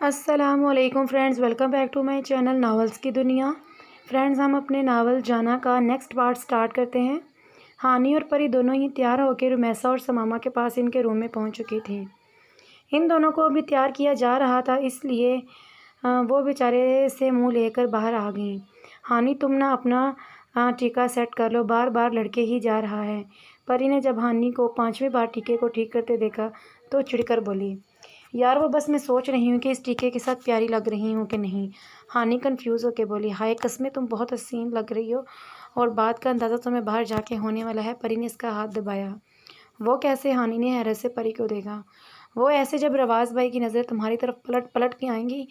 السلام علیکم friends, welcome back to my channel novels کی دنیا۔ فرینڈز، ہم اپنے ناول جانا کا نیکسٹ پارٹ سٹارٹ کرتے ہیں۔ ہانی اور پری دونوں ہی تیار ہو کے رمیسا اور سماما کے پاس ان کے روم میں پہنچ چکی تھیں۔ ان دونوں کو ابھی تیار کیا جا رہا تھا، اس لیے وہ بیچارے سے منہ لے کر باہر آ گئیں۔ ہانی، تم نہ اپنا ٹیکا سیٹ کر لو، بار بار لڑکے ہی جا رہا ہے۔ پری نے جب ہانی کو 5ویں بار ٹیکے کو ٹھیک کرتے دیکھا تو چڑ کر بولی، یار وہ بس میں سوچ رہی ہوں کہ اس ٹیکے کے ساتھ پیاری لگ رہی ہوں کہ نہیں۔ ہانی کنفیوز ہو کے بولی، ہائے قسمیں، تم بہت حسین لگ رہی ہو اور بات کا اندازہ تمہیں باہر جا کے ہونے والا ہے۔ پری نے اس کا ہاتھ دبایا۔ وہ کیسے؟ ہانی نے حیرت سے پری کو دیکھا۔ وہ ایسے جب رواز بھائی کی نظریں تمہاری طرف پلٹ پلٹ کے آئیں گی۔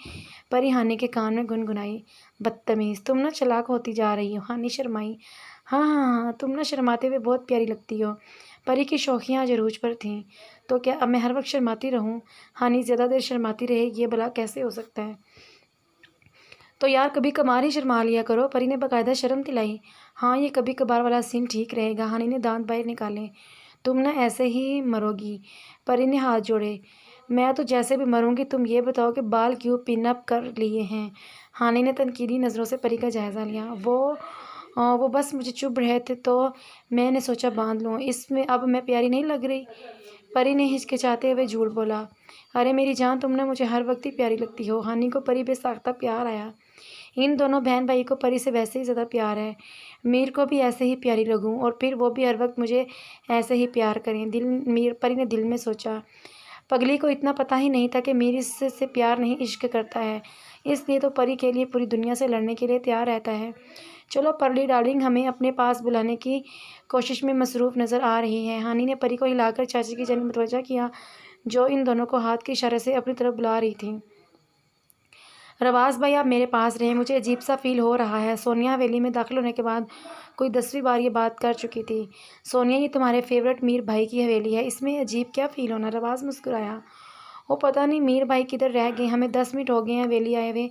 پری ہانی کے کان میں گنگنائی، بدتمیز، تم نہ چلاک ہوتی جا رہی ہو۔ ہانی شرمائی، ہاں ہاں ہاں، تم نہ شرماتے ہوئے بہت پیاری لگتی ہو۔ پری کی شوخیاں آج عروج پر تھیں۔ تو کیا اب میں ہر وقت شرماتی رہوں؟ ہانی زیادہ دیر شرماتی رہے یہ بھلا کیسے ہو سکتا ہے؟ تو یار کبھی کبھار ہی شرما لیا کرو، پری نے باقاعدہ شرم دلائی۔ ہاں، یہ کبھی کبھار والا سین ٹھیک رہے گا۔ ہانی نے دانت باہر نکالے۔ تم نہ ایسے ہی مرو گی۔ پری نے ہاتھ جوڑے، میں تو جیسے بھی مروں گی۔ تم یہ بتاؤ کہ بال کیوں پن اپ کر لیے ہیں؟ ہانی نے تنقیدی نظروں سے پری کا جائزہ لیا۔ وہ بس مجھے چبھ رہے تھے تو میں نے سوچا باندھ لوں۔ اس میں اب میں پیاری نہیں لگ رہی؟ پری نے ہچکچاتے ہوئے جھوٹ بولا۔ ارے میری جان، تم نہ مجھے ہر وقت ہی پیاری لگتی ہو۔ ہانی کو پری بے ساختہ پیار آیا۔ ان دونوں بہن بھائی کو پری سے ویسے ہی زیادہ پیار ہے۔ میر کو بھی ایسے ہی پیاری لگوں اور پھر وہ بھی ہر وقت مجھے ایسے ہی پیار کریں۔ پری نے دل میں سوچا، پگلی کو اتنا پتہ ہی نہیں تھا کہ میر اس سے پیار نہیں عشق کرتا ہے، اس لیے تو پری کے لیے پوری دنیا سے لڑنے کے لیے تیار رہتا ہے۔ چلو پرلی ڈارلنگ ہمیں اپنے پاس بلانے کی کوشش میں مصروف نظر آ رہی ہے۔ ہانی نے پری کو ہلا کر چاچی کی جانب متوجہ کیا، جو ان دونوں کو ہاتھ کے اشارے سے اپنی طرف بلا رہی تھی۔ رواز بھائی آپ میرے پاس رہیں، مجھے عجیب سا فیل ہو رہا ہے۔ سونیا حویلی میں داخل ہونے کے بعد کوئی 10ویں بار یہ بات کر چکی تھی۔ سونیا، یہ تمہارے فیورٹ میر بھائی کی حویلی ہے، اس میں عجیب کیا فیل ہونا؟ رواز مسکرایا، وہ پتہ نہیں میر بھائی کدھر رہ گئے، ہمیں 10 منٹ ہو گئے ہیں حویلی آئے ہوئے۔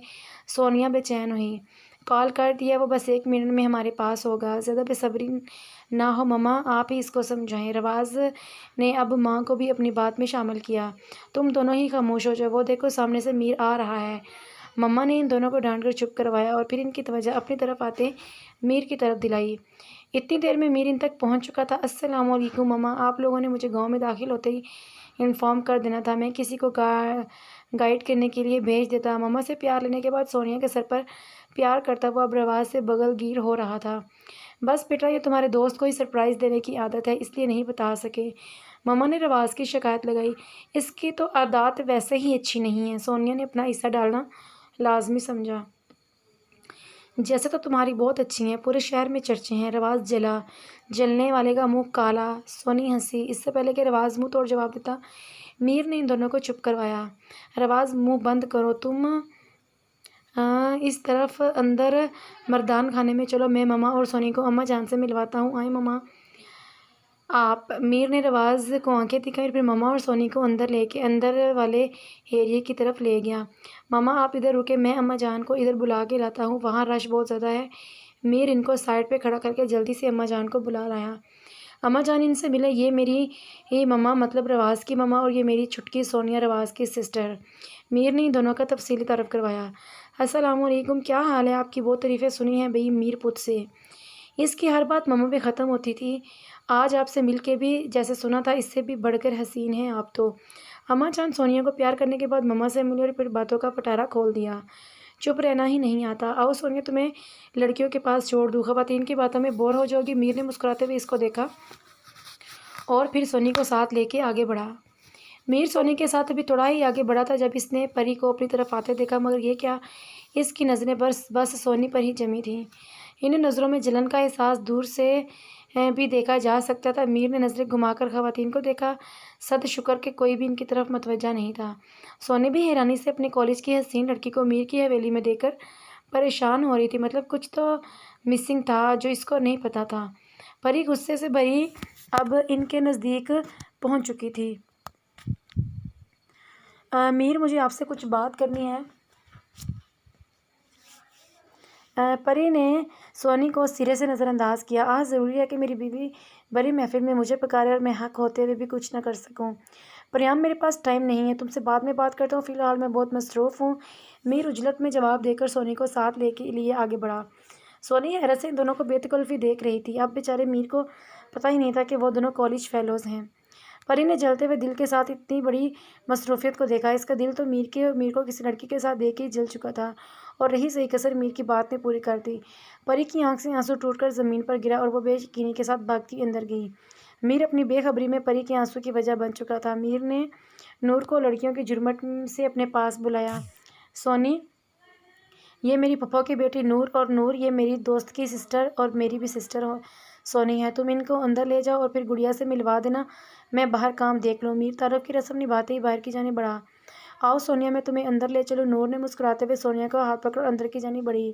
سونیا بے چین ہوئی، کال کر دیا، وہ بس 1 منٹ میں ہمارے پاس ہوگا۔ زیادہ بے صبری نہ ہو مما، آپ ہی اس کو سمجھائیں۔ رواز نے اب ماں کو بھی اپنی بات میں شامل کیا۔ تم دونوں ہی خاموش ہو جاؤ، وہ دیکھو سامنے سے میر آ رہا ہے۔ مما نے ان دونوں کو ڈانٹ کر چپ کروایا اور پھر ان کی توجہ اپنی طرف آتے میر کی طرف دلائی۔ اتنی دیر میں میر ان تک پہنچ چکا تھا۔ السلام علیکم مما، آپ لوگوں نے مجھے گاؤں میں داخل ہوتے ہی انفارم کر دینا تھا، میں کسی کو گائیڈ کرنے کے لیے بھیج دیتا۔ مما سے پیار لینے کے بعد سونیا کے سر پر پیار کرتا ہوا اب رواز سے بغل گیر ہو رہا تھا۔ بس بیٹا، یہ تمہارے دوست کو ہی سرپرائز دینے کی عادت ہے، اس لیے نہیں بتا سکے۔ مما نے رواز کی شکایت لگائی، اس کی تو عادات ویسے ہی اچھی نہیں ہیں۔ سونیا نے اپنا حصہ ڈالنا لازمی سمجھا۔ جیسے تو تمہاری بہت اچھی ہیں، پورے شہر میں چرچے ہیں۔ رواز جلا، جلنے والے کا منہ کالا۔ سونی ہنسی۔ اس سے پہلے کہ رواز منہ توڑ جواب دیتا، میر نے ان دونوں کو چپ کروایا۔ رواز، منہ بند کرو تم، اس طرف اندر مردان خانے میں چلو، میں مما اور سونی کو اماں جان سے ملواتا ہوں، آئیں مما۔ آپ؟ میر نے رواز کو آنکھیں دکھائیں اور پھر مما اور سونی کو اندر لے کے اندر والے ایریے کی طرف لے گیا۔ مما آپ ادھر رکے، میں اماں جان کو ادھر بلا کے لاتا ہوں، وہاں رش بہت زیادہ ہے۔ میر ان کو سائڈ پہ کھڑا کر کے جلدی سے اماں جان کو بلا لایا۔ اماں جان ان سے ملے، یہ میری مما مطلب رواز کی مما، اور یہ میری چھٹکی سونیا، رواز کی سسٹر۔ میر نے ان دونوں کا تفصیلی تعارف کروایا۔ السلام علیکم، کیا حال ہے؟ آپ کی بہت تعریفیں سنی ہیں بھئی میر پت سے، اس کی ہر بات مما پہ ختم ہوتی تھی، آج آپ سے مل کے بھی جیسے سنا تھا اس سے بھی بڑھ کر حسین ہیں آپ تو۔ اماں جان سونیا کو پیار کرنے کے بعد مما سے ملی اور پھر باتوں کا پٹارا کھول دیا۔ چپ رہنا ہی نہیں آتا، آؤ سونیا تمہیں لڑکیوں کے پاس چھوڑ دوں، خواتین کی باتوں میں بور ہو جاؤ گی۔ میر نے مسکراتے ہوئے اس کو دیکھا اور پھر سونی کو ساتھ لے کے آگے بڑھا۔ میر سونی کے ساتھ ابھی تھوڑا ہی آگے بڑھا تھا جب اس نے پری کو اپنی طرف آتے دیکھا، مگر یہ کیا، اس کی نظریں بس سونی پر ہی جمی تھیں۔ ان نظروں میں جلن کا احساس دور سے بھی دیکھا جا سکتا تھا۔ میر نے نظریں گھما کر خواتین کو دیکھا، صد شکر کہ کوئی بھی ان کی طرف متوجہ نہیں تھا۔ سونی بھی حیرانی سے اپنے کالج کی حسین لڑکی کو میر کی حویلی میں دیکھ کر پریشان ہو رہی تھی، مطلب کچھ تو مسنگ تھا جو اس کو نہیں پتا تھا۔ پری غصے سے بھری اب ان کے نزدیک پہنچ چکی تھی۔ میر، مجھے آپ سے کچھ بات کرنی ہے۔ پری نے سونی کو سرے سے نظر انداز کیا۔ ضروری ہے کہ میری بیوی بڑی محفل میں مجھے پکارے اور میں حق ہوتے ہوئے بھی کچھ نہ کر سکوں؟ پریام میرے پاس ٹائم نہیں ہے، تم سے بعد میں بات کرتا ہوں، فی الحال میں بہت مصروف ہوں۔ میر عجلت میں جواب دے کر سونی کو ساتھ لے کے لیے آگے بڑھا۔ سونی حیرت سے ان دونوں کو بے تکلفی دیکھ رہی تھی۔ اب بیچارے میر کو پتہ ہی نہیں تھا کہ وہ دونوں کالج فیلوز ہیں۔ پری نے جلتے ہوئے دل کے ساتھ اتنی بڑی مصروفیت کو دیکھا۔ اس کا دل تو میر کو کسی لڑکی کے ساتھ دیکھ کے جل چکا تھا، اور رہی صحیح کسر میر کی بات نے پوری کر دی۔ پری کی آنکھ سے آنسو ٹوٹ کر زمین پر گرا اور وہ بے یقینی کے ساتھ بھاگتی اندر گئی۔ میر اپنی بے خبری میں پری کے آنسو کی وجہ بن چکا تھا۔ میر نے نور کو لڑکیوں کی جھرمٹ سے اپنے پاس بلایا۔ سونی، یہ میری پھپھو کی بیٹی نور، اور نور یہ میری دوست کی سسٹر اور میری بھی سسٹر سونی ہے۔ تم ان کو اندر لے جاؤ اور پھر گڑیا سے ملوا دینا، میں باہر کام دیکھ لوں۔ میر تعارف کی رسم نبھاتے ہی باہر کی جانب بڑھا۔ آؤ سونیا، میں تمہیں اندر لے چلوں۔ نور نے مسکراتے ہوئے سونیا کا ہاتھ پکڑ اندر کی جانب بڑھی۔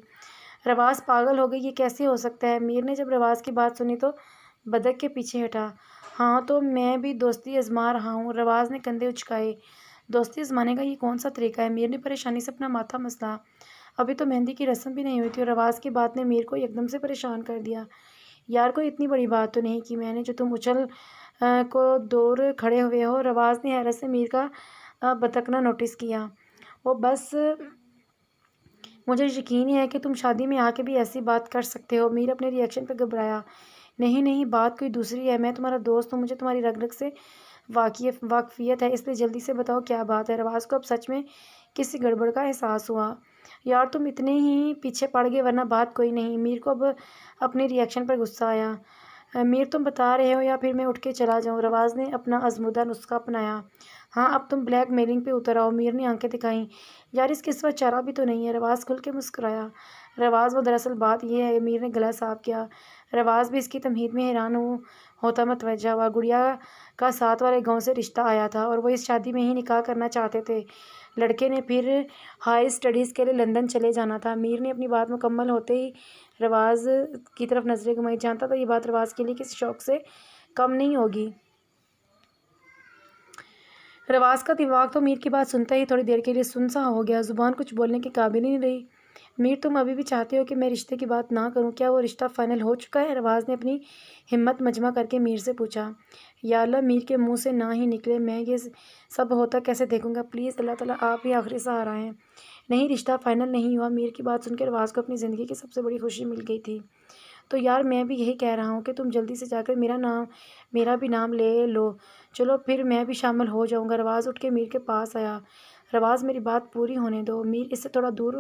رواز پاگل ہو گئی، یہ کیسے ہو سکتا ہے؟ میر نے جب رواز کی بات سنی تو بدک کے پیچھے ہٹا۔ ہاں تو میں بھی دوستی آزما رہا ہوں۔ رواز نے کندھے اچکائے۔ دوستی آزمانے کا یہ کون سا طریقہ ہے؟ میر نے پریشانی سے اپنا ماتھا مسلا۔ ابھی تو مہندی کی رسم بھی نہیں ہوئی تھی اور رواز کی بات نے میر کو یکدم سے پریشان کر دیا۔ یار کوئی اتنی بڑی بات تو نہیں کی میں نے جو تم اچھل کو دور کھڑے ہوئے ہو؟ رواز نے حیرت سے میر کا بتکنا نوٹس کیا۔ وہ بس مجھے یقین ہی ہے کہ تم شادی میں آ کے بھی ایسی بات کر سکتے ہو۔ میر اپنے ری ایکشن پہ گھبرایا۔ نہیں نہیں، بات کوئی دوسری ہے، میں تمہارا دوست ہوں، مجھے تمہاری رگ رگ سے واقفیت ہے، اس لیے جلدی سے بتاؤ کیا بات ہے۔ رواز کو اب سچ میں کسی گڑبڑ کا احساس ہوا۔ یار تم اتنے ہی پیچھے پڑ گئے ورنہ بات کوئی نہیں۔ میر کو اب اپنے ری ایکشن پر غصہ آیا۔ میر تم بتا رہے ہو یا پھر میں اٹھ کے چلا جاؤں؟ رواز نے اپنا آزمودہ نسخہ اپنایا۔ ہاں اب تم بلیک میلنگ پہ اتر آؤ۔ میر نے آنکھیں دکھائیں۔ یار اس کے سوا چارہ بھی تو نہیں ہے۔ رواز کھل کے مسکرایا۔ رواز وہ دراصل بات یہ ہے، میر نے گلا صاف کیا۔ رواز بھی اس کی تمہید میں حیران ہوتا متوجہ ہوا۔ گڑیا کا ساتھ والے گاؤں سے رشتہ آیا تھا اور وہ اس شادی میں ہی نکاح کرنا چاہتے تھے۔ لڑکے نے پھر ہائر اسٹڈیز کے لیے لندن چلے جانا تھا۔ میر نے اپنی بات مکمل ہوتے ہی رواز کی طرف نظریں گھمائی۔ جانتا تھا یہ بات رواز کے لیے کسی شوق سے کم نہیں ہوگی۔ رواز کا دماغ تو میر کی بات سنتا ہی تھوڑی دیر کے لیے سن سا ہو گیا، زبان کچھ بولنے کے قابل ہی نہیں رہی۔ میر تم ابھی بھی چاہتے ہو کہ میں رشتے کی بات نہ کروں؟ کیا وہ رشتہ فائنل ہو چکا ہے؟ رواز نے اپنی ہمت مجمع کر کے میر سے پوچھا۔ یا اللہ، میر کے منہ سے نہ ہی نکلے، میں یہ سب ہوتا کیسے دیکھوں گا؟ پلیز اللہ تعالیٰ آپ ہی آخری سہارا ہیں۔ نہیں، رشتہ فائنل نہیں ہوا۔ میر کی بات سن کے رواز کو اپنی زندگی کی سب سے بڑی خوشی مل گئی تھی۔ تو یار میں بھی یہی کہہ رہا ہوں کہ تم جلدی سے جا کر میرا بھی نام لے لو، چلو پھر میں بھی شامل ہو جاؤں گا۔ رواز اٹھ کے میر کے پاس آیا۔ رواز میری بات پوری ہونے دو۔ میر اس سے تھوڑا دور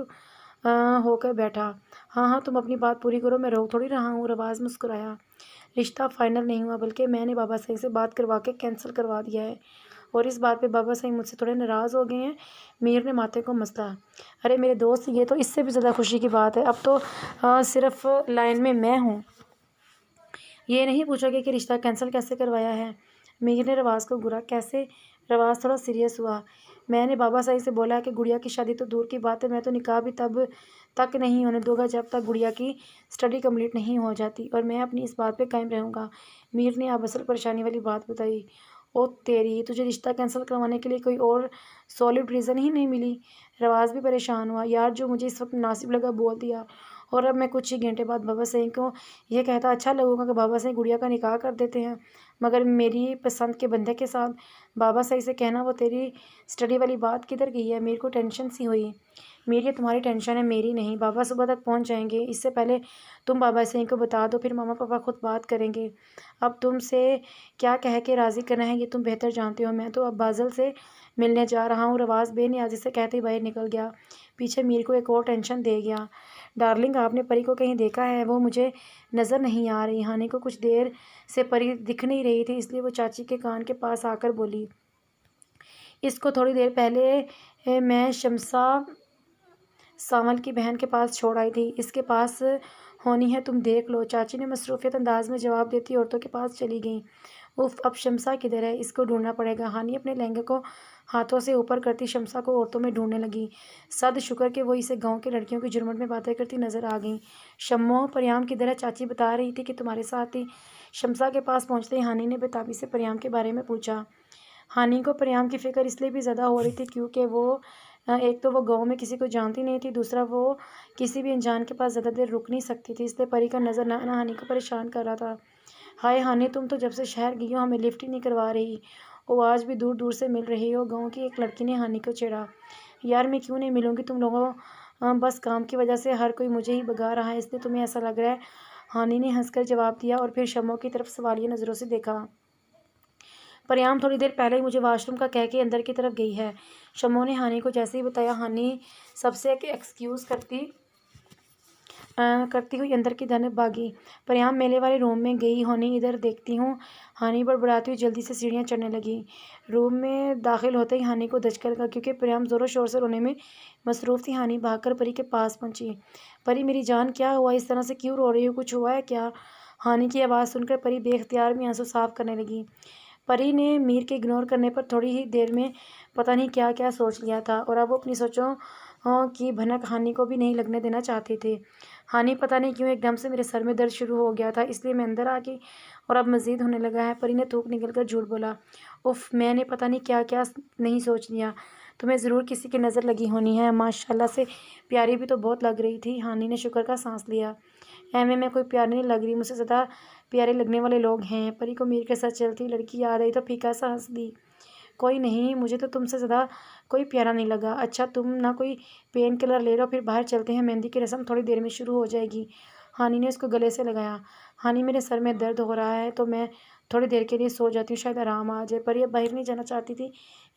ہو کر بیٹھا۔ ہاں ہاں تم اپنی بات پوری کرو، میں روک تھوڑی رہا ہوں۔ رواز مسکرایا۔ رشتہ فائنل نہیں ہوا، بلکہ میں نے بابا صاحب سے بات کروا کے کینسل کروا دیا ہے، اور اس بات پہ بابا صاحب مجھ سے تھوڑے ناراض ہو گئے ہیں۔ میر نے ماتھے کو مسلا۔ ارے میرے دوست، یہ تو اس سے بھی زیادہ خوشی کی بات ہے، اب تو صرف لائن میں ہوں۔ یہ نہیں پوچھا کہ رشتہ کینسل کیسے کروایا ہے؟ میر نے رواز کو گھورا۔ کیسے؟ رواز تھوڑا سیریس ہوا۔ میں نے بابا صاحب سے بولا کہ گڑیا کی شادی تو دور کی بات ہے، میں تو نکاح بھی تب تک نہیں ہونے دوں گا جب تک گڑیا کی اسٹڈی کمپلیٹ نہیں ہو جاتی، اور میں اپنی اس بات پہ قائم رہوں گا۔ میر نے اب اصل پریشانی والی بات بتائی۔ او تیری، تجھے رشتہ کینسل کروانے کے لیے کوئی اور سالڈ ریزن ہی نہیں ملی؟ رواز بھی پریشان ہوا۔ یار جو مجھے اس وقت مناسب لگا بول دیا، اور اب میں کچھ ہی گھنٹے بعد بابا صاحب کو یہ کہتا اچھا لگے گا کہ بابا صاحب گڑیا کا نکاح کر دیتے ہیں، مگر میری پسند کے بندے کے ساتھ۔ بابا صاحب سے کہنا وہ تیری اسٹڈی والی بات کدھر گئی ہے؟ میر کو ٹینشن سی ہوئی۔ میر یہ تمہاری ٹینشن ہے، میری نہیں۔ بابا صبح تک پہنچ جائیں گے، اس سے پہلے تم بابا صاحب کو بتا دو، پھر ماما پاپا خود بات کریں گے۔ اب تم سے کیا کہہ کے راضی کرنا ہے یہ تم بہتر جانتے ہو۔ میں تو اب بازل سے ملنے جا رہا ہوں۔ رواز بے نیازی سے کہتے ہی باہر نکل گیا۔ پیچھے میر کو ایک اور ٹینشن دے گیا۔ ڈارلنگ، آپ نے پری کو کہیں دیکھا ہے؟ وہ مجھے نظر نہیں آ رہی۔ ہانی کو کچھ دیر سے پری دکھ نہیں رہی تھی، اس لیے وہ چاچی کے کان کے پاس آ کر بولی، اس کو تھوڑی دیر پہلے میں شمسا سانول کی بہن کے پاس چھوڑ آئی تھی، اس کے پاس ہونی ہے، تم دیکھ لو۔ چاچی نے مصروفیت انداز میں جواب دیتی عورتوں کے پاس چلی گئیں۔ اف، اب شمسا کدھر ہے؟ اس کو ڈھونڈنا پڑے گا۔ ہانی اپنے لہنگے کو ہاتھوں سے اوپر کرتی شمسا کو عورتوں میں ڈھونڈنے لگی۔ صد شکر کہ وہ اسے گاؤں کے لڑکیوں کی جھرمٹ میں باتیں کرتی نظر آ گئیں۔ شمو، پریام کدھر ہے؟ چاچی بتا رہی تھی کہ تمہارے ساتھ تھی۔ شمسا کے پاس پہنچتے ہی ہانی نے بے-تابی سے پریام کے بارے میں پوچھا۔ ہانی کو پریام کی فکر اس لیے بھی زیادہ ہو رہی تھی کیونکہ وہ ایک تو وہ گاؤں میں کسی کو جانتی نہیں تھی، دوسرا وہ کسی بھی انجان کے پاس زیادہ دیر رک نہیں سکتی تھی، اس لیے پری کا نظر نہ آنا ہانی کو پریشان کر رہا تھا۔ ہائے ہانی، تم تو جب سے شہر گئی ہو ہمیں لفٹ ہی نہیں کروا رہی، وہ آج بھی دور دور سے مل رہی ہو۔ گاؤں کی ایک لڑکی نے ہانی کو چھیڑا۔ یار میں کیوں نہیں ملوں گی تم لوگوں، بس کام کی وجہ سے ہر کوئی مجھے ہی بھگا رہا ہے اس لیے تمہیں ایسا لگ رہا ہے، ہانی نے ہنس کر جواب دیا اور پھر شمو کی طرف سوالیہ نظروں سے دیکھا۔ پریام تھوڑی دیر پہلے ہی مجھے واش روم کا کہہ کے اندر کی طرف گئی ہے، شمو نے ہانی کو جیسے ہی بتایا۔ ہانی سب سے ایکسکیوز کرتی ہوئی اندر کی جانب بھاگی۔ پریام میلے والے روم میں گئی۔ ہانی ادھر دیکھتی ہوں، ہانی بڑبڑاتی ہوئی جلدی سے سیڑھیاں چڑھنے لگی۔ روم میں داخل ہوتے ہی ہانی کو دھچکا لگا کیونکہ پریام زور و شور سے رونے میں مصروف تھی۔ ہانی بھاگ کر پری کے پاس پہنچی۔ پری میری جان کیا ہوا، اس طرح سے کیوں رو رہی ہو، کچھ ہوا ہے کیا؟ ہانی کی آواز سن کر پری بے اختیار میں آنسو صاف کرنے لگی۔ پری نے میر کے اگنور کرنے پر تھوڑی ہی دیر میں پتہ نہیں کیا کیا سوچ لیا تھا اور اب وہ اپنی سوچوں کی بھنک ہانی کو بھی نہیں لگنے دینا چاہتی تھی۔ ہانی پتہ نہیں کیوں ایک دم سے میرے سر میں درد شروع ہو گیا تھا اس لیے میں اندر آ گئی اور اب مزید ہونے لگا ہے۔ پری نے تھوک نکل کر جھوٹ بولا۔ اف، میں نے پتہ نہیں کیا کیا نہیں سوچ لیا، تمہیں ضرور کسی کی نظر لگی ہونی ہے، ماشاء اللہ سے پیاری بھی تو بہت لگ رہی تھی۔ ہانی نے شکر کا سانس لیا۔ میں کوئی پیاری نہیں لگ رہی، مجھ سے زیادہ پیارے لگنے والے لوگ ہیں۔ پری کو میر کے ساتھ چلتی لڑکی یاد آئی تو پھیکا سا ہنس دی۔ کوئی نہیں، مجھے تو تم سے زیادہ کوئی پیارا نہیں لگا۔ اچھا تم نہ کوئی پین کلر لے لو، پھر باہر چلتے ہیں، مہندی کی رسم تھوڑی دیر میں شروع ہو جائے گی۔ ہانی نے اس کو گلے سے لگایا۔ ہانی میرے سر میں درد ہو رہا ہے تو میں تھوڑی دیر کے لیے سو جاتی ہوں، شاید آرام آ جائے۔ پری اب باہر نہیں جانا چاہتی تھی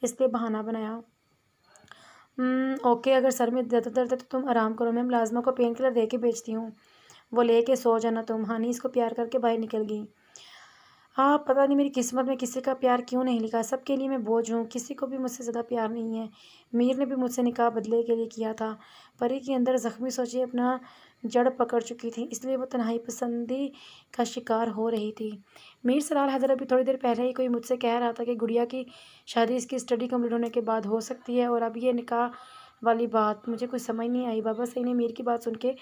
اس لیے بہانہ بنایا۔ اوکے، اگر سر میں زیادہ درد ہے تو تم آرام کرو، میں ملازمہ کو پین کلر دے کے بھیجتی ہوں، وہ لے کے سو جانا تم۔ ہانی اس کو پیار کر کے باہر نکل گئی۔ پتہ نہیں میری قسمت میں کسی کا پیار کیوں نہیں لکھا، سب کے لیے میں بوجھ ہوں، کسی کو بھی مجھ سے زیادہ پیار نہیں ہے۔ میر نے بھی مجھ سے نکاح بدلے کے لیے کیا تھا۔ پری کے اندر زخمی سوچیں اپنا جڑ پکڑ چکی تھیں اس لیے وہ تنہائی پسندی کا شکار ہو رہی تھی۔ میر سلال حیدر ابھی تھوڑی دیر پہلے ہی کوئی مجھ سے کہہ رہا تھا کہ گڑیا کی شادی اس کی اسٹڈی کمپلیٹ ہونے کے بعد ہو سکتی ہے، اور اب یہ نکاح والی بات مجھے کچھ سمجھ نہیں آئی۔ بابا صاحب نے میر کی بات سن کے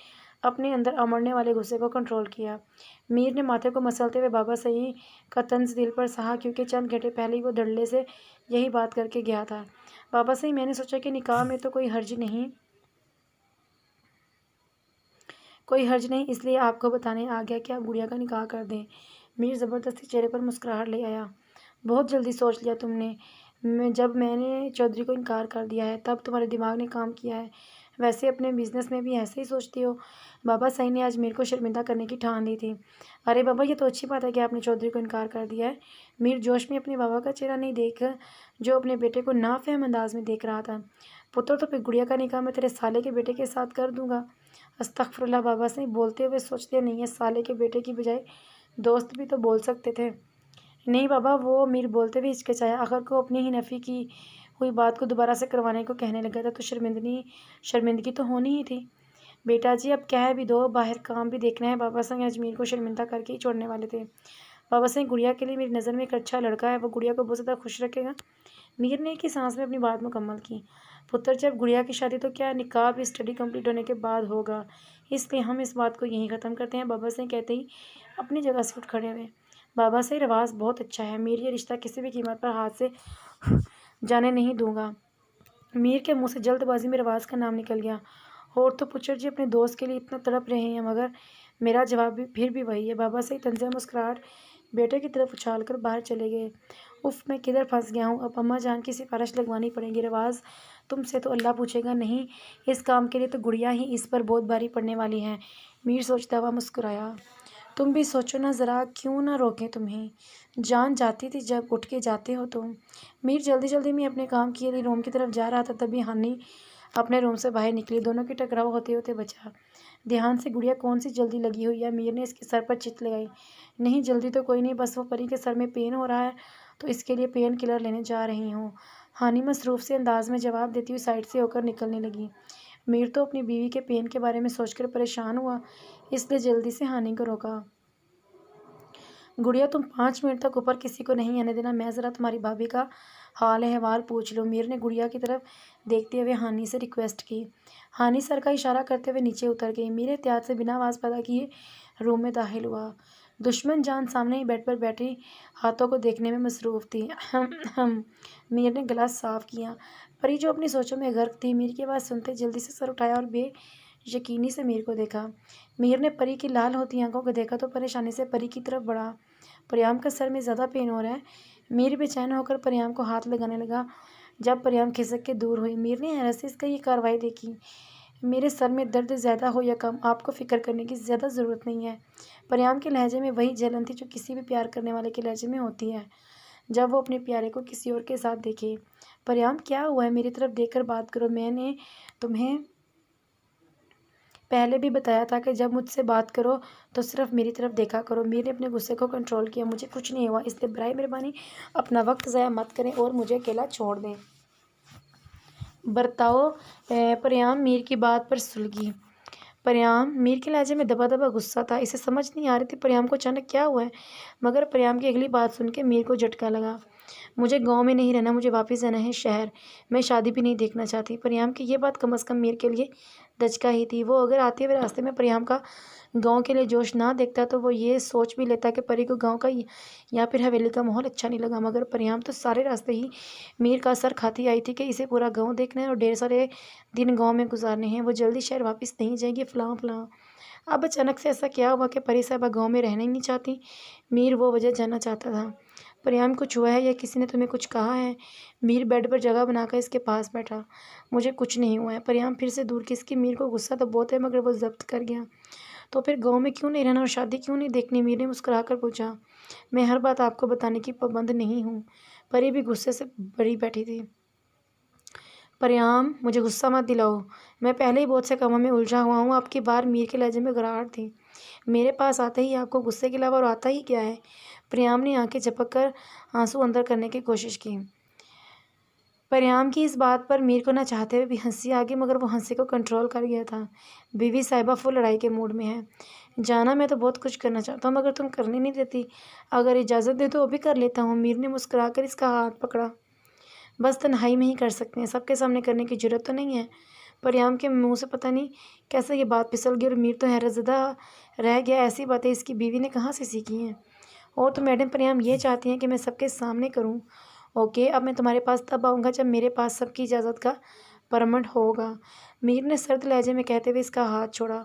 اپنے اندر امڑنے والے غصے کو کنٹرول کیا۔ میر نے ماتھے کو مسلتے ہوئے بابا صاحب کا طنز دل پر سہا کیونکہ چند گھنٹے پہلے ہی وہ دھڑلے سے یہی بات کر کے گیا تھا۔ بابا صاحب، میں نے سوچا کہ نکاح میں تو کوئی حرج نہیں، اس لیے آپ کو بتانے آ گیا کہ آپ گڑیا کا نکاح کر دیں۔ میر زبردستی چہرے پر مسکراہٹ لے آیا۔ بہت جلدی سوچ لیا تم نے، جب میں نے چودھری کو انکار کر دیا ہے تب تمہارے دماغ نے کام کیا ہے، ویسے اپنے بزنس میں بھی ایسے ہی سوچتی ہو۔ بابا صاحب نے آج میر کو شرمندہ کرنے کی ٹھان لی تھی۔ ارے بابا، یہ تو اچھی بات ہے کہ آپ نے چودھری کو انکار کر دیا ہے۔ میر جوش میں اپنے بابا کا چہرہ نہیں دیکھ جو اپنے بیٹے کو نافہم انداز میں دیکھ رہا تھا۔ پتر، تو پھر گڑیا کا نکاح میں تیرے سالے کے بیٹے کے ساتھ کر دوں گا۔ استغفر اللہ بابا صاحب، بولتے ہوئے سوچتے نہیں ہے، سالے کے بیٹے کی بجائے دوست بھی تو بول سکتے تھے۔ نہیں بابا، وہ میر بولتے ہوئے ہچکچایا، آخر کو اپنی ہی نفی کی ہوئی بات کو دوبارہ سے کروانے کو کہنے لگا تھا تو شرمندگی تو ہونی ہی تھی۔ بیٹا جی اب کہہ بھی دو، باہر کام بھی دیکھنا ہے۔ بابا صاحب آج میر کو شرمندہ کر کے ہی چھوڑنے والے تھے۔ بابا صاحب، گڑیا کے لیے میری نظر میں ایک اچھا لڑکا ہے، وہ گڑیا کو بہت زیادہ خوش رکھے گا۔ میر نے ایک ہی سانس میں اپنی بات مکمل کی۔ پتر، جب گڑیا کی شادی تو کیا نکاح بھی اسٹڈی کمپلیٹ ہونے کے بعد ہوگا، اس لیے ہم اس بات کو یہیں ختم کرتے ہیں۔ بابا صاحب کہتے ہی اپنی جگہ سے اٹھ کھڑے ہوئے۔ بابا صاحب، رواز بہت اچھا ہے، میر یہ رشتہ کسی بھی قیمت پر ہاتھ سے جانے نہیں دوں گا۔ میر کے منہ سے جلد بازی میں رواز کا نام نکل گیا۔ اور تو پچر جی اپنے دوست کے لیے اتنا تڑپ رہے ہیں مگر میرا جواب بھی پھر بھی وہی ہے۔ بابا صاحب طنزیہ مسکراہٹ بیٹے کی طرف اچھال کر باہر چلے گئے۔ اف، میں کدھر پھنس گیا ہوں، اب اماں جان کی سفارش لگوانی پڑے گی۔ رواز تم سے تو اللہ پوچھے گا نہیں، اس کام کے لیے تو گڑیا ہی اس پر بہت بھاری پڑنے والی ہے۔ میر سوچتا ہوا مسکرایا۔ تم بھی سوچو نا ذرا، کیوں نہ روکیں تمہیں، جان جاتی تھی جب اٹھ کے جاتے ہو تم۔ میر جلدی جلدی میں اپنے کام کے لیے روم کی طرف جا رہا تھا تبھی ہانی اپنے روم سے باہر نکلی۔ دونوں کی ٹکراؤ ہوتے ہوتے بچا۔ دھیان سے، گڑیا کون سی جلدی لگی ہوئی ہے؟ میر نے اس کے سر پر چت لگائی۔ نہیں جلدی تو کوئی نہیں، بس وہ پری کے سر میں پین ہو رہا ہے تو اس کے لیے پین کلر لینے جا رہی ہوں، ہانی مصروف سے انداز میں جواب دیتی ہوئی سائڈ سے ہو کر نکلنے لگی۔ میر تو اپنی بیوی کے پین کے بارے میں سوچ کر پریشان ہوا اس لیے جلدی سے ہانی کو روکا۔ گڑیا تم 5 منٹ تک اوپر کسی کو نہیں آنے دینا، میں ذرا تمہاری بھابھی کا حال احوال پوچھ لوں۔ میر نے گڑیا کی طرف دیکھتے ہوئے ہانی سے ریکویسٹ کی۔ ہانی سر کا اشارہ کرتے ہوئے نیچے اتر گئی۔ میر احتیاط سے بنا آواز پیدا کیے روم میں داخل ہوا۔ دشمن جان سامنے ہی بیڈ پر بیٹھی ہاتھوں کو دیکھنے میں مصروف تھی۔ میر نے گلا صاف کیا۔ پری جو اپنی سوچوں میں غرق تھی، میر کی آواز سنتے جلدی سے سر اٹھایا اور بے یقینی سے میر کو دیکھا۔ میر نے پری کی لال ہوتی آنکھوں کو دیکھا تو پریشانی سے پری کی طرف بڑھا۔ پریام کا سر میں زیادہ پین ہو رہا ہے، میر بے چین ہو کر پریام کو ہاتھ لگانے لگا۔ جب پریام کھسک کے دور ہوئی، میر نے حیرت سے اس کا یہ کارروائی دیکھی۔ میرے سر میں درد زیادہ ہو یا کم، آپ کو فکر کرنے کی زیادہ ضرورت نہیں ہے۔ پریام کے لہجے میں وہی جلن تھی جو کسی بھی پیار کرنے والے کے لہجے میں ہوتی ہے جب وہ اپنے پیارے کو کسی اور کے ساتھ دیکھے۔ پریام کیا ہوا ہے؟ میری طرف دیکھ کر بات کرو، میں نے تمہیں پہلے بھی بتایا تھا کہ جب مجھ سے بات کرو تو صرف میری طرف دیکھا کرو۔ میر نے اپنے غصے کو کنٹرول کیا۔ مجھے کچھ نہیں ہوا، اس لیے برائے مہربانی اپنا وقت ضائع مت کریں اور مجھے اکیلا چھوڑ دیں۔ برتاؤ پریام میر کی بات پر سلگی۔ پریام میر کے لہجے میں دبا دبا غصہ تھا، اسے سمجھ نہیں آ رہی تھی پریام کو اچانک کیا ہوا ہے، مگر پریام کی اگلی بات سن کے میر کو جھٹکا لگا۔ مجھے گاؤں میں نہیں رہنا، مجھے واپس جانا ہے شہر، میں شادی بھی نہیں دیکھنا چاہتی۔ پریام کی یہ بات کم از کم میر کے لیے دھچکا ہی تھی۔ وہ اگر آتے ہوئے راستے میں پریام کا گاؤں کے لیے جوش نہ دیکھتا تو وہ یہ سوچ بھی لیتا کہ پری کو گاؤں کا یا پھر حویلی کا ماحول اچھا نہیں لگا، مگر پریام تو سارے راستے ہی میر کا سر کھاتی آئی تھی کہ اسے پورا گاؤں دیکھنا ہے اور ڈھیر سارے دن گاؤں میں گزارنے ہیں، وہ جلدی شہر واپس نہیں جائے گی، فلاں فلاں۔ اب اچانک سے ایسا کیا ہوا کہ پری صاحبہ گاؤں میں رہنا ہی نہیں چاہتی؟ میر وہ وجہ جاننا چاہتا تھا۔ پریام کچھ ہوا ہے یا کسی نے تمہیں کچھ کہا ہے؟ میر بیڈ پر جگہ بنا کر اس کے پاس بیٹھا۔ مجھے کچھ نہیں ہوا ہے۔ پریام پھر سے دور کھسکی۔ میر کو غصہ تو بہت ہے مگر وہ ضبط کر گیا۔ تو پھر گاؤں میں کیوں نہیں رہنا اور شادی کیوں نہیں دیکھنی؟ میر نے مسکرا کر پوچھا۔ میں ہر بات آپ کو بتانے کی پابند نہیں ہوں۔ پری بھی غصے سے بھری بیٹھی تھی۔ پریام مجھے غصہ مت دلاؤ، میں پہلے ہی بہت سے کاموں میں الجھا ہوا ہوں۔ آپ کی بار میر کے لہجے میں گھراہٹ تھی۔ میرے پاس آتے ہی آپ کو غصے کے علاوہ اور آتا ہی کیا ہے؟ پریام نے آنکھیں جھپک کر آنسو اندر کرنے کی کوشش کی۔ پریام کی اس بات پر میر کو نہ چاہتے ہوئے بھی ہنسی آ گئی، مگر وہ ہنسی کو کنٹرول کر گیا تھا۔ بیوی صاحبہ فل لڑائی کے موڈ میں ہے۔ جانا میں تو بہت کچھ کرنا چاہتا ہوں مگر تم کرنے نہیں دیتی، اگر اجازت دے تو وہ بھی کر لیتا ہوں۔ میر نے مسکرا کر اس کا ہاتھ پکڑا۔ بس تنہائی میں ہی کر سکتے ہیں، سب کے سامنے کرنے کی جرات تو نہیں ہے۔ پریام کے منہ سے پتہ نہیں کیسے یہ بات پھسل گئی اور میر تو حیرت زدہ رہ گیا، ایسی باتیں اس کی بیوی نے کہاں سے سیکھی ہیں؟ اور تو میڈم پریام یہ چاہتی ہیں کہ میں سب کے سامنے کروں؟ اوکے، اب میں تمہارے پاس تب آؤں گا جب میرے پاس سب کی اجازت کا پرمٹ ہوگا۔ میر نے سرد لہجے میں کہتے ہوئے اس کا ہاتھ چھوڑا۔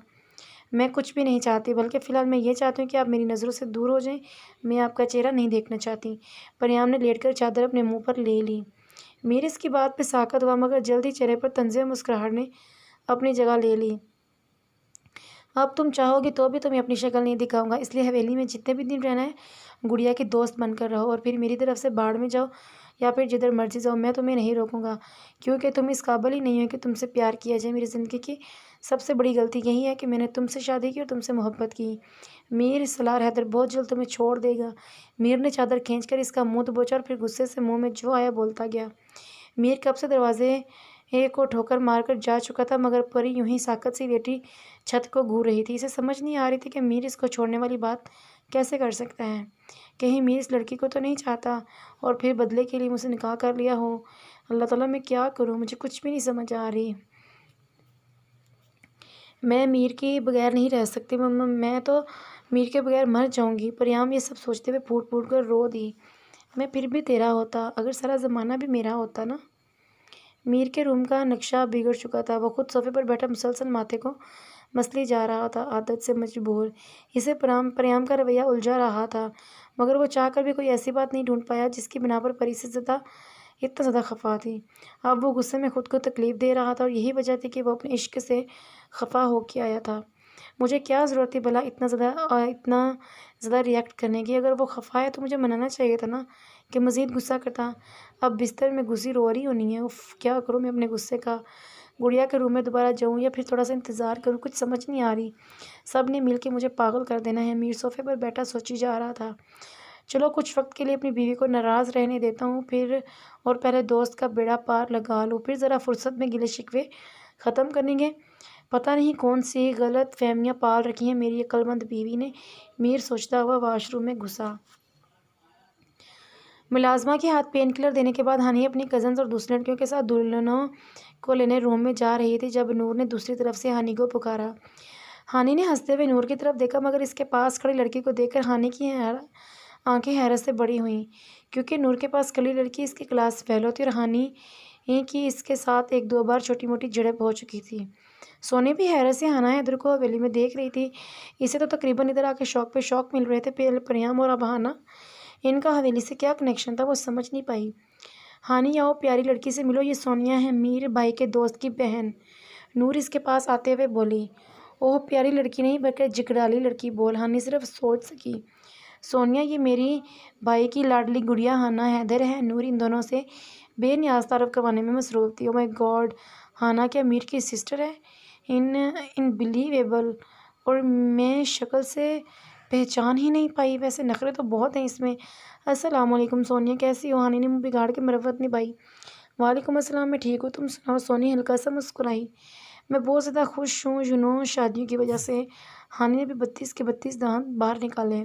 میں کچھ بھی نہیں چاہتی، بلکہ فی الحال میں یہ چاہتی ہوں کہ آپ میری نظروں سے دور ہو جائیں، میں آپ کا چہرہ نہیں دیکھنا چاہتی۔ پریام نے لیٹ کر چادر اپنے منہ پر لے لی۔ میر اس کی بات پہ ساکت ہوا مگر جلدی چہرے پر طنزیہ مسکراہٹ نے اپنی جگہ لے لی۔ اب تم چاہو گی تو بھی تمہیں اپنی شکل نہیں دکھاؤں گا، اس لیے حویلی میں جتنے بھی دن رہنا ہے گڑیا کی دوست بن کر رہو اور پھر میری طرف سے باڑ میں جاؤ یا پھر جدھر مرضی جاؤ، میں تمہیں نہیں روکوں گا، کیونکہ تم اس قابل ہی نہیں ہو کہ تم سے پیار کیا جائے۔ میری زندگی کی سب سے بڑی غلطی یہی ہے کہ میں نے تم سے شادی کی اور تم سے محبت کی۔ میر سلار حیدر بہت جلد تمہیں چھوڑ دے گا۔ میر نے چادر کھینچ کر اس کا منہ دبوچا اور پھر غصے سے منہ میں جو آیا بولتا گیا۔ میر کب سے دروازے کو ٹھوکر مار کر جا چکا تھا مگر پری یوں ہی ساکت سی لیٹی چھت کو گھور رہی تھی۔ اسے سمجھ نہیں آ رہی تھی کہ میر اس کو چھوڑنے والی بات کیسے کر سکتا ہے۔ کہیں میر اس لڑکی کو تو نہیں چاہتا اور پھر بدلے کے لیے مجھ سے نکاح کر لیا ہو؟ اللہ تعالیٰ، میں کیا کروں؟ مجھے کچھ بھی نہیں سمجھ آ رہی۔ میں میر کے بغیر نہیں رہ سکتی، میں تو میر کے بغیر مر جاؤں گی۔ پریام یہ سب سوچتے ہوئے پھوٹ پھوٹ کر رو دی۔ میں پھر بھی تیرا ہوتا، اگر سارا زمانہ بھی میرا ہوتا نا۔ میر کے روم کا نقشہ بگڑ چکا تھا۔ وہ خود صوفے پر بیٹھا مسلسل ماتھے کو مسلی جا رہا تھا، عادت سے مجبور۔ اسے پریام کا رویہ الجھا رہا تھا مگر وہ چاہ کر بھی کوئی ایسی بات نہیں ڈھونڈ پایا جس کی بنا پر پری سے اتنا زیادہ خفا تھی۔ اب وہ غصے میں خود کو تکلیف دے رہا تھا اور یہی وجہ تھی کہ وہ اپنے عشق سے خفا ہو کے آیا تھا۔ مجھے کیا ضرورت تھی بھلا اتنا زیادہ ریئیکٹ کرنے کی؟ اگر وہ خفا ہے تو مجھے منانا چاہیے تھا نا کہ مزید غصہ کرتا۔ اب بستر میں گھسی رو رہی ہونی ہے۔ اف، کیا کروں میں اپنے غصے کا؟ گڑیا کے روم میں دوبارہ جاؤں یا پھر تھوڑا سا انتظار کروں؟ کچھ سمجھ نہیں آ رہی۔ سب نے مل کے مجھے پاگل کر دینا ہے۔ میر صوفے پر بیٹھا سوچی جا رہا تھا۔ چلو کچھ وقت کے لیے اپنی بیوی کو ناراض رہنے دیتا ہوں اور پہلے دوست کا بیڑا پار لگا لوں، پھر ذرا فرصت میں گلے شکوے ختم کریں گے۔ پتہ نہیں کون سی غلط فہمیاں پال رکھی ہیں میری عقل مند بیوی نے۔ میر سوچتا ہوا واش روم میں گھسا۔ ملازمہ کے ہاتھ پین کلر دینے کے بعد ہانی اپنی کزنز اور دوسری لڑکیوں کے ساتھ دلہنوں کو لینے روم میں جا رہی تھی جب نور نے دوسری طرف سے ہانی کو پکارا۔ ہانی نے ہنستے ہوئے نور کی طرف دیکھا مگر اس کے پاس کھڑی لڑکی کو دیکھ کر ہانی کی آنکھیں حیرت سے بڑی ہوئیں، کیونکہ نور کے پاس کھڑی لڑکی اس کی کلاس فیلو تھی اور ہانی کی اس کے ساتھ ایک دو بار چھوٹی موٹی جھڑپ ہو چکی تھی۔ سونی بھی حیرت سے ہنا حیدر کو حویلی میں دیکھ رہی تھی۔ اسے تو تقریباً ادھر آ کے شوق پہ شوق مل رہے تھے، پہلے پریام اور اب ہنا۔ ان کا حویلی سے کیا کنیکشن تھا وہ سمجھ نہیں پائی۔ ہانی آؤ پیاری لڑکی سے ملو، یہ سونیا ہے میر بھائی کے دوست کی بہن۔ نور اس کے پاس آتے ہوئے بولی۔ اوہ پیاری لڑکی نہیں بلکہ جگرالی لڑکی بول، ہانی صرف سوچ سکی۔ سونیا یہ میری بھائی کی لاڈلی گڑیا ہانا حیدر ہے۔ نور ان دونوں سے بے نیاز تعارف کروانے میں مصروف تھی۔ او مائی گاڈ، ہانا کیا میر کی سسٹر ہے؟ انبلیویبل، اور میں شکل سے پہچان ہی نہیں پائی، ویسے نخرے تو بہت ہیں اس میں۔ السلام علیکم سونیا، کیسی ہو؟ ہانی نے منہ بگاڑ کے مروت نبھائی۔ وعلیکم السلام، میں ٹھیک ہوں، تم سناؤ؟ سونی ہلکا سا مسکرائی۔ میں بہت زیادہ خوش ہوں شادیوں کی وجہ سے۔ ہانی نے بھی 32 کے 32 دانت باہر نکالے۔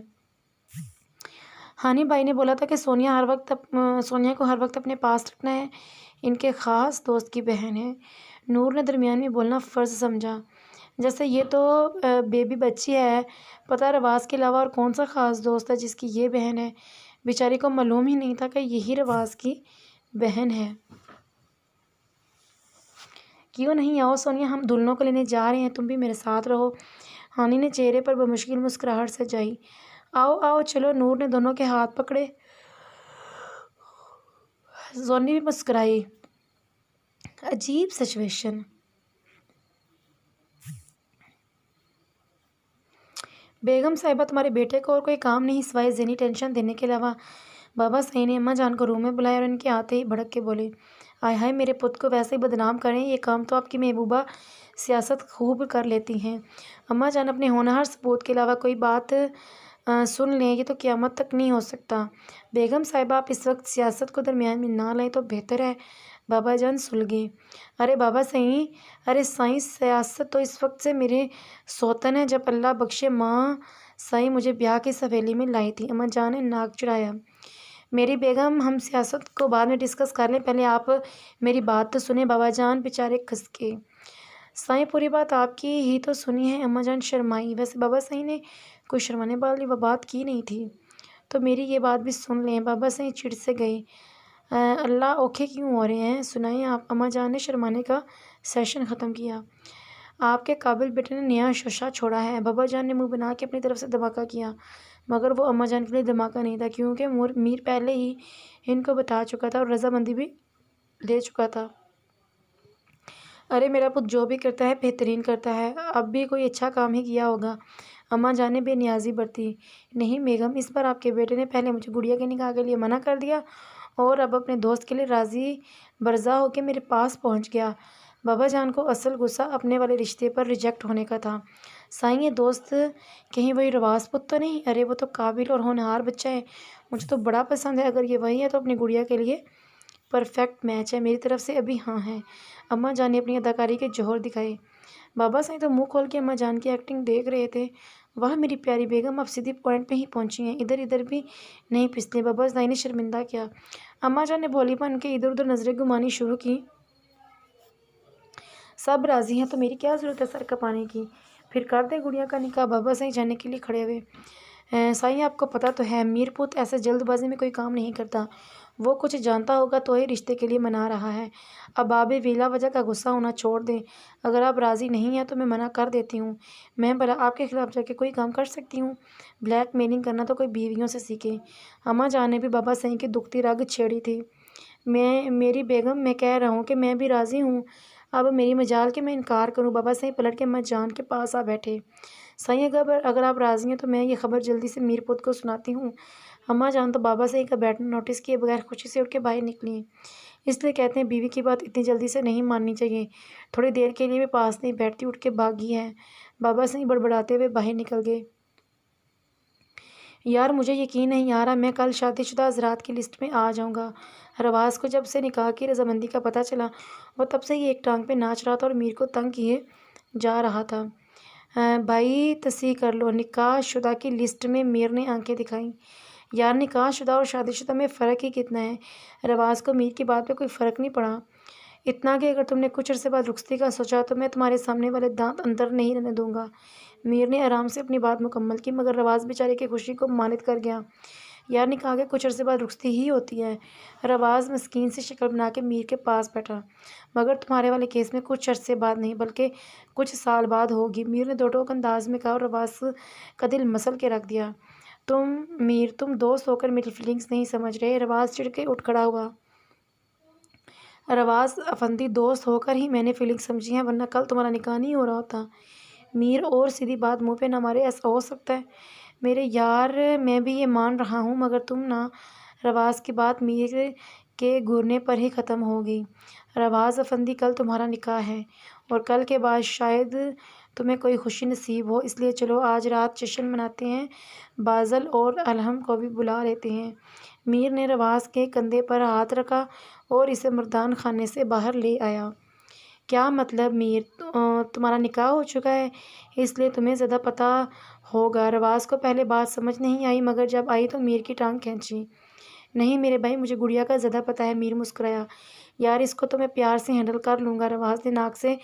ہانی بھائی نے بولا تھا کہ سونیا کو ہر وقت اپنے پاس رکھنا ہے، ان کے خاص دوست کی بہن ہے۔ نور نے درمیان میں بولنا فرض سمجھا، جیسے یہ تو بیبی بچی ہے، پتہ رواز کے علاوہ اور کون سا خاص دوست ہے جس کی یہ بہن ہے۔ بیچاری کو معلوم ہی نہیں تھا کہ یہی رواز کی بہن ہے۔ کیوں نہیں، آؤ سونیا، ہم دلہنوں کو لینے جا رہے ہیں، تم بھی میرے ساتھ رہو۔ ہانی نے چہرے پر بمشکل مسکراہٹ سجائی۔ آؤ آؤ چلو۔ نور نے دونوں کے ہاتھ پکڑے۔ سونی بھی مسکرائی۔ عجیب سچویشن۔ بیگم صاحبہ، تمہارے بیٹے کو اور کوئی کام نہیں سوائے ذہنی ٹینشن دینے کے علاوہ؟ بابا صحیح نے اماں جان کو روم میں بلایا اور ان کے آتے ہی بھڑک کے بولے، آئے ہائے میرے پت کو ویسے ہی بدنام کریں، یہ کام تو آپ کی محبوبہ سیاست خوب کر لیتی ہیں۔ اماں جان اپنے ہونہار ثبوت کے علاوہ کوئی بات سن لیں، یہ تو قیامت تک نہیں ہو سکتا۔ بیگم صاحبہ، آپ اس وقت سیاست کو درمیان میں نہ لائیں تو بہتر ہے۔ بابا جان سلگے۔ ارے بابا صحیح، ارے سائیں، سیاست تو اس وقت سے میرے سوتن ہے، جب اللہ بخشے ماں سائیں مجھے بیاہ کی سویلی میں لائی تھی۔ اماں جان نے ناک چڑھایا۔ میری بیگم، ہم سیاست کو بعد میں ڈسکس کر لیں، پہلے آپ میری بات تو سنیں۔ بابا جان بیچارے کھسکے۔ سائیں پوری بات آپ کی ہی تو سنی ہے۔ اماں جان شرمائی۔ ویسے بابا صحیح نے کوئی شرمانے والی وہ بات کی نہیں تھی، تو میری یہ بات بھی سن لیں۔ بابا صحیح چڑ سے گئے۔ اللہ اوکھے کیوں ہو رہے ہیں، سنائیں آپ۔ اماں جان نے شرمانے کا سیشن ختم کیا۔ آپ کے قابل بیٹے نے نیا شوشہ چھوڑا ہے۔ بابا جان نے منہ بنا کے اپنی طرف سے دھماکہ کیا، مگر وہ اماں جان کے لیے دھماکہ نہیں تھا، کیونکہ میر پہلے ہی ان کو بتا چکا تھا اور رضامندی بھی دے چکا تھا۔ ارے میرا پت جو بھی کرتا ہے بہترین کرتا ہے، اب بھی کوئی اچھا کام ہی کیا ہوگا۔ اماں جان نے بے نیازی برتی۔ نہیں بیگم، اس بار آپ کے بیٹے نے پہلے مجھے گڑیا کے نکاح کے لیے منع کر دیا اور اب اپنے دوست کے لیے راضی برضا ہو کے میرے پاس پہنچ گیا۔ بابا جان کو اصل غصہ اپنے والے رشتے پر ریجیکٹ ہونے کا تھا۔ سائیں یہ دوست کہیں وہی رواز پت تو نہیں؟ ارے وہ تو قابل اور ہونہار بچہ ہے، مجھے تو بڑا پسند ہے، اگر یہ وہی ہے تو اپنی گڑیا کے لیے پرفیکٹ میچ ہے۔ میری طرف سے ابھی ہاں ہے۔ اماں جان نے اپنی اداکاری کے جوہر دکھائے۔ بابا صحیح تو منہ کھول کے اماں جان کی ایکٹنگ دیکھ رہے تھے۔ واہ میری پیاری بیگم، آپ سیدھی پوائنٹ پہ ہی پہنچی ہیں، ادھر ادھر بھی نہیں پھسلے۔ بابا صحیح نے شرمندہ کیا۔ اماں جان نے بھولی پن کے ادھر ادھر نظریں گھمانی شروع کی۔ سب راضی ہیں تو میری کیا ضرورت ہے سر کپانے کی، پھر کر دیں گڑیا کا نکاح۔ بابا صحیح جانے کے لیے کھڑے ہوئے۔ سائیں آپ کو پتہ تو ہے میر پت ایسے جلد بازی میں کوئی کام نہیں کرتا، وہ کچھ جانتا ہوگا تو ہی رشتے کے لیے منا رہا ہے۔ اب آپ بھی بلا وجہ کا غصہ ہونا چھوڑ دیں، اگر آپ راضی نہیں ہیں تو میں منع کر دیتی ہوں۔ میں بھلا آپ کے خلاف جا کے کوئی کام کر سکتی ہوں؟ بلیک میلنگ کرنا تو کوئی بیویوں سے سیکھے۔ اماں جان نے بھی بابا صحیح کی دکھتی رگ چھیڑی تھی۔ میری بیگم، میں کہہ رہا ہوں کہ میں بھی راضی ہوں، اب میری مجال کہ میں انکار کروں۔ بابا صحیح پلٹ کے اماں جان کے پاس آ بیٹھے۔ سائیں اگر آپ راضی ہیں تو میں یہ خبر جلدی سے میر پت کو سناتی ہوں۔ اماں جان تو بابا صحیح کا بیٹھنا نوٹس کیے بغیر خوشی سے اٹھ کے باہر نکلی۔ اس لیے کہتے ہیں بیوی کی بات اتنی جلدی سے نہیں ماننی چاہیے، تھوڑی دیر کے لیے بھی پاس نہیں بیٹھتی، اٹھ کے بھاگی ہے۔ بابا صحیح بڑبڑاتے ہوئے باہر نکل گئے۔ یار مجھے یقین نہیں آ رہا، میں کل شادی شدہ حضرات کی لسٹ میں آ جاؤں گا۔ رواز کو جب سے نکاح کی رضامندی کا پتہ چلا، وہ تب سے ہی ایک ٹانگ پہ ناچ رہا تھا اور میر کو تنگ کیے جا رہا تھا۔ بھائی تصحیح کر لو، نکاح شدہ کی لسٹ میں؟ میر نے آنکھیں دکھائیں۔ یار نکاح شدہ اور شادی شدہ میں فرق ہی کتنا ہے؟ رواز کو میر کی بات پہ کوئی فرق نہیں پڑا، اتنا کہ اگر تم نے کچھ عرصے بعد رخصتی کا سوچا تو میں تمہارے سامنے والے دانت اندر نہیں رہنے دوں گا۔ میر نے آرام سے اپنی بات مکمل کی، مگر رواز بیچارے کی خوشی کو مانت کر گیا۔ یار نکاح کے کچھ عرصے بعد رخصتی ہی ہوتی ہے۔ رواز مسکین سی شکل بنا کے میر کے پاس بیٹھا۔ مگر تمہارے والے کیس میں کچھ عرصے بعد نہیں بلکہ کچھ سال بعد ہوگی، میر نے دو ٹوک انداز میں کہا اور رواز کا دل مسل کے رکھ دیا۔ تم دوست ہو کر میری فیلنگس نہیں سمجھ رہے۔ رواز چڑھ کے اٹھ کھڑا ہوا۔ رواز افندی، دوست ہو کر ہی میں نے فیلنگ سمجھی ہیں، ورنہ کل تمہارا نکاح نہیں ہو رہا ہوتا۔ میر، اور سیدھی بات منہ پہ نہ مارے، ایسا ہو سکتا ہے؟ میرے یار، میں بھی یہ مان رہا ہوں، مگر تم نہ۔ رواز کی بات میر کے گھورنے پر ہی ختم ہو گئی۔ رواز افندی، کل تمہارا نکاح ہے اور کل کے بعد شاید تمہیں کوئی خوشی نصیب ہو، اس لیے چلو آج رات جشن مناتے ہیں، بازل اور الہم کو بھی بلا لیتے ہیں۔ میر نے رواز کے کندھے پر ہاتھ رکھا اور اسے مردان خانے سے باہر لے آیا۔ کیا مطلب میر؟ تمہارا نکاح ہو چکا ہے، اس لیے تمہیں زیادہ پتہ ہوگا۔ رواز کو پہلے بات سمجھ نہیں آئی، مگر جب آئی تو میر کی ٹانگ کھینچی۔ نہیں میرے بھائی، مجھے گڑیا کا زیادہ پتہ ہے۔ میر مسکرایا۔ یار، اس کو تو میں پیار سے ہینڈل کر لوں گا۔ رواز نے ناک سے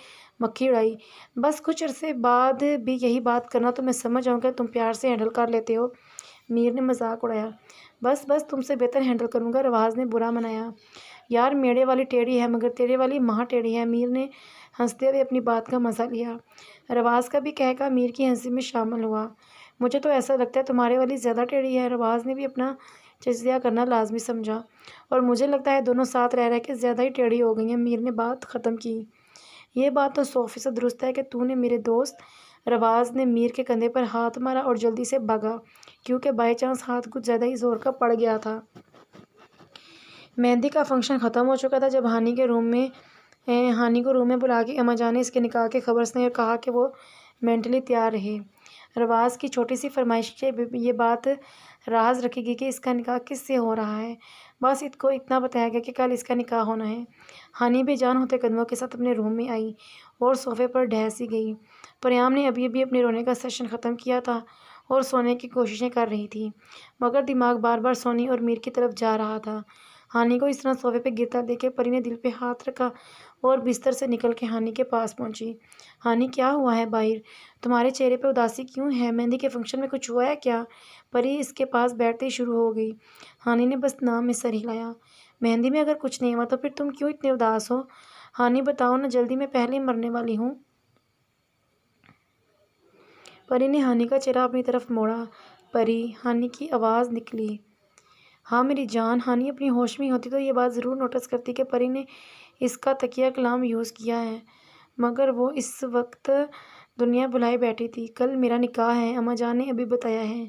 مکھی اڑائی۔ بس کچھ عرصے بعد بھی یہی بات کرنا تو میں سمجھ جاؤں کہ تم پیار سے ہینڈل کر لیتے ہو۔ میر نے مذاق اڑایا۔ بس تم سے بہتر ہینڈل کروں گا، رواز نے برا منایا۔ یار، میرے والی ٹیڑھی ہے مگر تیرے والی مہا ٹیڑھی ہے۔ میر نے ہنستے ہوئے اپنی بات کا مزہ لیا۔ رواز کا بھی کہکہ میر کی ہنسی میں شامل ہوا۔ مجھے تو ایسا لگتا ہے تمہارے والی زیادہ ٹیڑھی ہے۔ رواز نے بھی اپنا تجزیہ کرنا لازمی سمجھا۔ اور مجھے لگتا ہے دونوں ساتھ رہ کے زیادہ ہی ٹیڑھی ہو گئی ہیں۔ میر نے بات ختم کی۔ یہ بات تو 100% درست ہے کہ تو نے میرے دوست۔ رواز نے میر کے کندھے پر ہاتھ مارا اور جلدی سے بھاگا، کیونکہ بائی چانس ہاتھ کچھ زیادہ ہی زور کا پڑ گیا تھا۔ مہندی کا فنکشن ختم ہو چکا تھا جب ہانی کو روم میں بلا کے اماں جان نے اس کے نکاح کی خبر سنائی اور کہا کہ وہ مینٹلی تیار رہے۔ رواز کی چھوٹی سی فرمائش سے یہ بات راز رکھی گئی کہ اس کا نکاح کس سے ہو رہا ہے۔ بس اس کو اتنا بتایا گیا کہ کل اس کا نکاح ہونا ہے۔ ہانی بے جان ہوتے قدموں کے ساتھ اپنے روم میں آئی اور صوفے پر ڈھہ سی گئی۔ پریام نے ابھی اپنے رونے کا سیشن ختم کیا تھا اور سونے کی کوششیں کر رہی تھی، مگر دماغ بار بار سونی اور میر کی طرف جا رہا تھا۔ ہانی کو اس طرح صوفے پہ گرتا دیکھ کے پری نے دل پہ ہاتھ رکھا اور بستر سے نکل کے ہانی کے پاس پہنچی۔ ہانی، کیا ہوا ہے باہر؟ تمہارے چہرے پہ اداسی کیوں ہے؟ مہندی کے فنکشن میں کچھ ہوا ہے کیا؟ پری اس کے پاس بیٹھتے ہی شروع ہو گئی۔ ہانی نے بس نام میں سر ہلایا۔ مہندی میں اگر کچھ نہیں ہوا تو پھر تم کیوں اتنے اداس ہو؟ ہانی بتاؤ نا جلدی، میں پہلے ہی مرنے والی ہوں۔ پری نے ہانی کا چہرہ اپنی طرف موڑا۔ پری، ہانی کی آواز نکلی۔ ہاں میری جان۔ ہانی اپنی ہوش میں ہوتی تو یہ بات ضرور نوٹس کرتی کہ پری نے اس کا تکیہ کلام یوز کیا ہے، مگر وہ اس وقت دنیا بھلائے بیٹھی تھی۔ کل میرا نکاح ہے، اماں جان نے ابھی بتایا ہے۔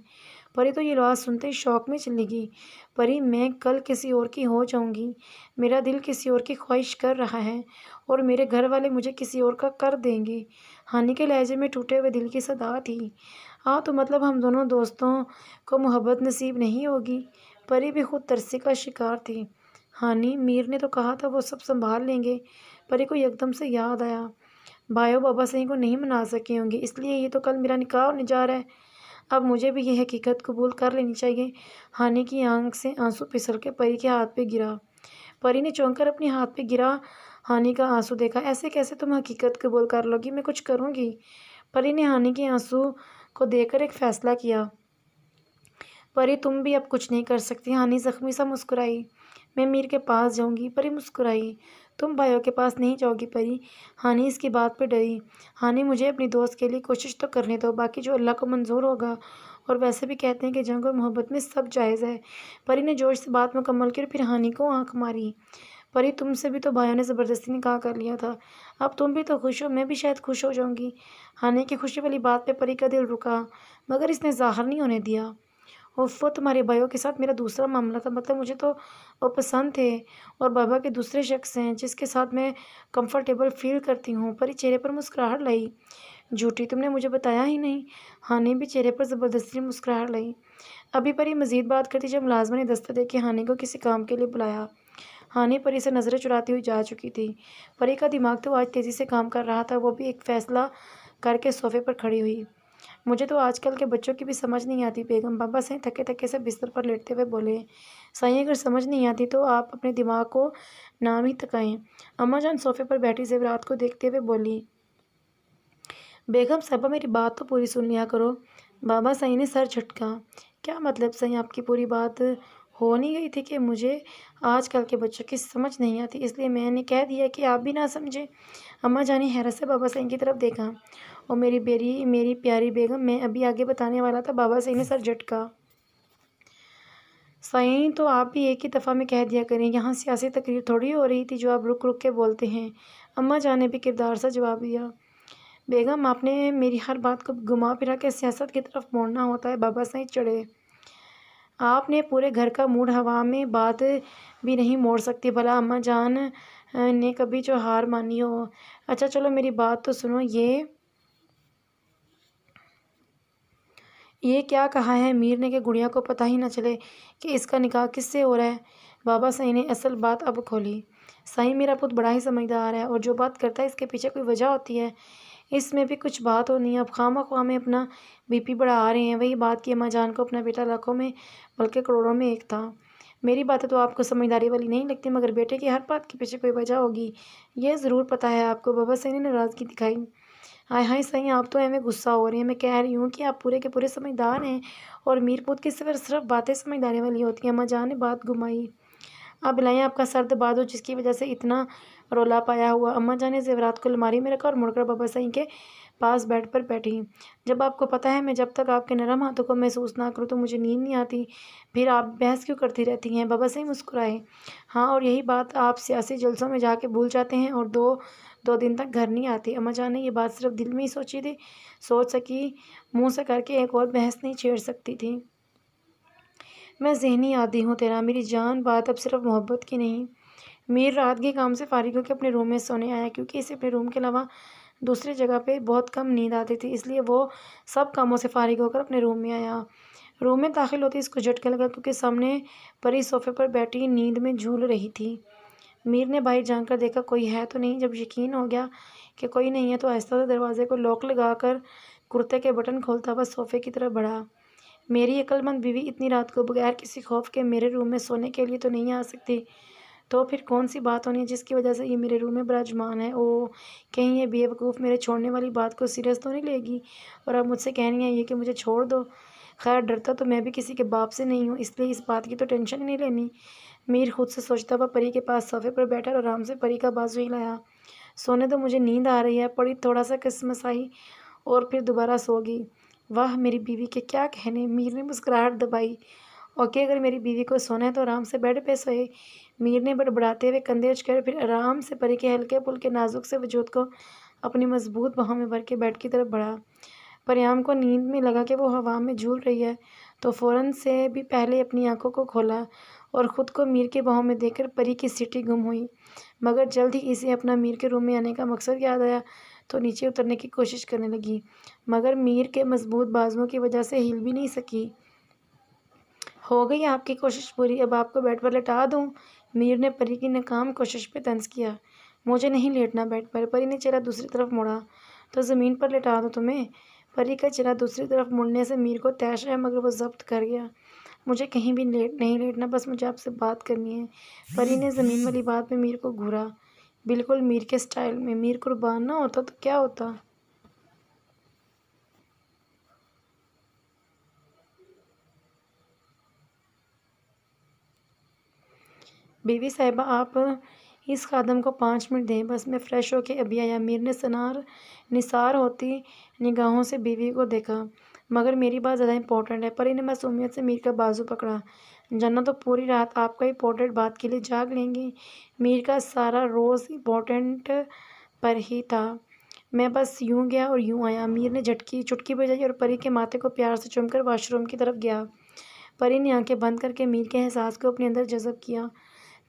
پری تو یہ بات سنتے ہی شوق میں چلی گئی۔ پری، میں کل کسی اور کی ہو جاؤں گی، میرا دل کسی اور کی خواہش کر رہا ہے اور میرے گھر والے مجھے کسی اور کا کر دیں گے۔ ہانی کے لہجے میں ٹوٹے ہوئے دل کی صدا تھی۔ تو مطلب ہم دونوں دوستوں کو محبت نصیب نہیں ہوگی؟ پری بھی خود ترسی کا شکار تھی۔ ہانی، میر نے تو کہا تھا وہ سب سنبھال لیں گے۔ پری کو یکدم سے یاد آیا، بھائیو بابا صحیح کو نہیں منا سکے ہوں گے، اس لیے یہ تو کل میرا نکاح ہونے جا رہا ہے۔ اب مجھے بھی یہ حقیقت قبول کر لینی چاہیے۔ ہانی کی آنکھ سے آنسو پھسل کے پری کے ہاتھ پہ گرا۔ پری نے چونک کر اپنے ہاتھ پہ گرا ہانی کا آنسو دیکھا۔ ایسے کیسے تم حقیقت قبول کر لو گی؟ میں کچھ کروں گی۔ پری نے ہانی کے آنسو کو دیکھ کر ایک فیصلہ کیا۔ پری، تم بھی اب کچھ نہیں کر سکتی۔ ہانی زخمی سا مسکرائی۔ میں میر کے پاس جاؤں گی۔ پری مسکرائی۔ تم بھائیوں کے پاس نہیں جاؤ گی پری؟ ہانی اس کی بات پہ ڈری۔ ہانی، مجھے اپنی دوست کے لیے کوشش تو کرنے دو، باقی جو اللہ کو منظور ہوگا۔ اور ویسے بھی کہتے ہیں کہ جنگ اور محبت میں سب جائز ہے۔ پری نے جوش سے بات مکمل کی اور پھر ہانی کو آنکھ ماری۔ پری، تم سے بھی تو بھائیوں نے زبردستی نکاح کر لیا تھا، اب تم بھی تو خوش ہو، میں بھی شاید خوش ہو جاؤں گی۔ ہانی کی خوشی والی بات پہ پری کا دل رکا، مگر اس نے ظاہر نہیں ہونے دیا۔ وہ تمہارے بھائیوں کے ساتھ میرا دوسرا معاملہ تھا، مطلب مجھے تو وہ پسند تھے اور بابا کے دوسرے شخص ہیں جس کے ساتھ میں کمفرٹیبل فیل کرتی ہوں۔ پری چہرے پر مسکراہٹ لائی۔ جھوٹی، تم نے مجھے بتایا ہی نہیں۔ ہانی بھی چہرے پر زبردستی مسکراہٹ لائی۔ ابھی پری مزید بات کرتی جب ملازمہ نے دستر دے کے ہانی کو کسی کام کے لیے بلایا۔ ہانی پری سے نظریں چراتی ہوئی جا چکی تھی۔ پری کا دماغ تو آج تیزی سے کام کر رہا تھا۔ وہ بھی ایک فیصلہ کر کے صوفے پر کھڑی ہوئی۔ مجھے تو آج کل کے بچوں کی بھی سمجھ نہیں آتی بیگم، بابا سائیں تھکے تھکے سے بستر پر لیٹتے ہوئے بولے۔ سائیں، اگر سمجھ نہیں آتی تو آپ اپنے دماغ کو نام ہی تکائیں۔ اماں جان صوفے پر بیٹھی زیورات کو دیکھتے ہوئے بولی۔ بیگم صاحبہ، میری بات تو پوری سن لیا کرو۔ بابا سائیں نے سر جھٹکا۔ کیا مطلب سائیں؟ آپ کی پوری بات ہو نہیں گئی تھی کہ مجھے آج کل کے بچوں کی سمجھ نہیں آتی، اس لیے میں نے کہہ دیا کہ آپ بھی نہ سمجھیں۔ اماں جان نے حیرت سے بابا سائیں کی طرف دیکھا۔ او میری پیاری بیگم، میں ابھی آگے بتانے والا تھا۔ بابا سائیں نے سر جھٹکا۔ صحیح، تو آپ بھی ایک ہی دفعہ میں کہہ دیا کریں، یہاں سیاسی تقریر تھوڑی ہو رہی تھی جو آپ رک رک کے بولتے ہیں۔ اماں جان نے بھی کردار سے جواب دیا۔ بیگم، آپ نے میری ہر بات کو گھما پھرا کے سیاست کی طرف موڑنا ہوتا ہے۔ بابا صحیح چڑھے۔ آپ نے پورے گھر کا موڈ ہوا میں بات بھی نہیں موڑ سکتی، بھلا اماں جان نے کبھی جو ہار مانی ہو؟ اچھا چلو میری بات تو سنو، یہ کیا کہا ہے میر نے کہ گڑیا کو پتہ ہی نہ چلے کہ اس کا نکاح کس سے ہو رہا ہے؟ بابا صحیح نے اصل بات اب کھولی۔ صحیح میرا پت بڑا ہی سمجھدار ہے، اور جو بات کرتا ہے اس کے پیچھے کوئی وجہ ہوتی ہے، اس میں بھی کچھ بات ہونی ہے۔ اب خواہ خواہ میں اپنا بی پی بڑھا رہے ہیں۔ وہی بات کی اماں جان کو اپنا بیٹا لاکھوں میں بلکہ کروڑوں میں ایک تھا۔ میری باتیں تو آپ کو سمجھداری والی نہیں لگتی، مگر بیٹے کی ہر بات کے پیچھے کوئی وجہ ہوگی، یہ ضرور پتہ ہے آپ کو۔ بابا صحیح نے ناراضگی دکھائی۔ ہائے ہائے صحیح، آپ تو ایویں غصہ ہو رہے ہیں۔ میں کہہ رہی ہوں کہ آپ پورے کے پورے سمجھدار ہیں، اور میر پوت کی صرف باتیں سمجھداری والی ہوتی ہیں۔ اماں جان نے بات گھمائی۔ اب لائیں آپ کا سرد بادو جس کی وجہ سے اتنا رولا پایا ہوا۔ اماں جان نے زیورات کو الماری میں رکھا اور مڑ کر بابا صحیح کے پاس بیڈ پر بیٹھی۔ جب آپ کو پتہ ہے میں جب تک آپ کے نرم ہاتھوں کو محسوس نہ کروں تو مجھے نیند نہیں آتی، پھر آپ بحث کیوں کرتی رہتی ہیں؟ بابا صحیح مسکرائے۔ ہاں، اور یہی بات آپ سیاسی جلسوں میں جا کے بھول جاتے ہیں اور دو دن تک گھر نہیں آتی۔ اماں جان نے یہ بات صرف دل میں ہی سوچ سکی، منہ سے کر کے ایک اور بحث نہیں چھیڑ سکتی تھی۔ میں ذہنی عادی ہوں تیرا میری جان، بات اب صرف محبت کی نہیں۔ میر رات کے کام سے فارغ ہو کے اپنے روم میں سونے آیا، کیونکہ اسے اپنے روم کے علاوہ دوسری جگہ پہ بہت کم نیند آتی تھی، اس لیے وہ سب کاموں سے فارغ ہو کر اپنے روم میں آیا۔ روم میں داخل ہوتے اس کو جھٹکا لگا، کیونکہ سامنے پری صوفے پر بیٹھی نیند میں جھول رہی تھی۔ میر نے باہر جھانک کر دیکھا کوئی ہے تو نہیں۔ جب یقین ہو گیا کہ کوئی نہیں ہے تو آہستہ سے دروازے کو لاک لگا کر کرتے کے بٹن کھولتا ہوا صوفے کی طرف بڑھا۔ میری عقل مند بیوی اتنی رات کو بغیر کسی خوف کے میرے روم میں سونے کے لیے تو نہیں آ سکتی، تو پھر کون سی بات ہونی ہے جس کی وجہ سے یہ میرے روم میں براجمان ہے؟ اوہ، کہیں یہ بے وقوف میرے چھوڑنے والی بات کو سیریس تو نہیں لے گی اور اب مجھ سے کہنی ہے یہ کہ مجھے چھوڑ دو؟ خیر، ڈرتا تو میں بھی کسی کے باپ سے نہیں ہوں، اس لیے اس بات کی تو ٹینشن ہی نہیں لینی۔ میر خود سے سوچتا ہوا پری کے پاس صوفے پر بیٹھا اور آرام سے پری کا بازو ہلایا۔ سونے دو، مجھے نیند آ رہی ہے۔ پری تھوڑا سا کسمسائی اور پھر دوبارہ سو گئی۔ واہ، میری بیوی کے کیا کہنے! میر نے مسکراہٹ دبائی۔ اوکے، اگر میری بیوی کو سونا ہے تو آرام سے بیڈ پہ سوئے۔ میر نے بڑبڑاتے ہوئے کندھے اچکے پھر آرام سے پری کے ہلکے پھلکے نازک سے وجود کو اپنی مضبوط باہوں میں بھر کے بیڈ کی طرف بڑھا۔ پریام کو نیند میں لگا کہ وہ ہوا میں جھول رہی ہے، تو فوراً سے بھی پہلے اپنی آنکھوں کو کھولا اور خود کو میر کے باہوں میں دیکھ کر پری کی سیٹی گم ہوئی۔ مگر جلد ہی اسے اپنا میر کے روم میں آنے کا مقصد یاد آیا تو نیچے اترنے کی کوشش کرنے لگی، مگر میر کے مضبوط بازوؤں کی وجہ سے ہل بھی نہیں سکی۔ ہو گئی آپ کی کوشش پوری، اب آپ کو بیڈ پر لٹا دوں؟ میر نے پری کی ناکام کوشش پہ طنز کیا۔ مجھے نہیں لیٹنا بیڈ پر۔ پری نے چہرہ دوسری طرف موڑا۔ تو زمین پر لٹا دوں تمہیں؟ پری کا چہرہ دوسری طرف مڑنے سے میر کو طیش ہے، مگر وہ ضبط کر گیا۔ مجھے کہیں بھی نہیں لیٹنا، بس مجھے آپ سے بات کرنی ہے۔ پری نے زمین والی بات میں میر کو گھورا، بالکل میر کے سٹائل میں۔ میر قربان نہ ہوتا تو کیا ہوتا؟ بیوی صاحبہ، آپ اس خادم کو 5 منٹ دیں، بس میں فریش ہو کے ابھی آیا۔ میر نے نثار ہوتی نگاہوں سے بیوی کو دیکھا۔ مگر میری بات زیادہ امپورٹنٹ ہے۔ پری نے معصومیت سے میر کا بازو پکڑا۔ جانا تو پوری رات آپ کا امپورٹنٹ بات کے لیے جاگ لیں گی؟ میر کا سارا روز امپورٹنٹ پر ہی تھا۔ میں بس یوں گیا اور یوں آیا۔ میر نے چٹکی بجائی اور پری کے ماتھے کو پیار سے چوم کر واش روم کی طرف گیا۔ پری نے آنکھیں بند کر کے میر کے احساس کو اپنے اندر جذب کیا۔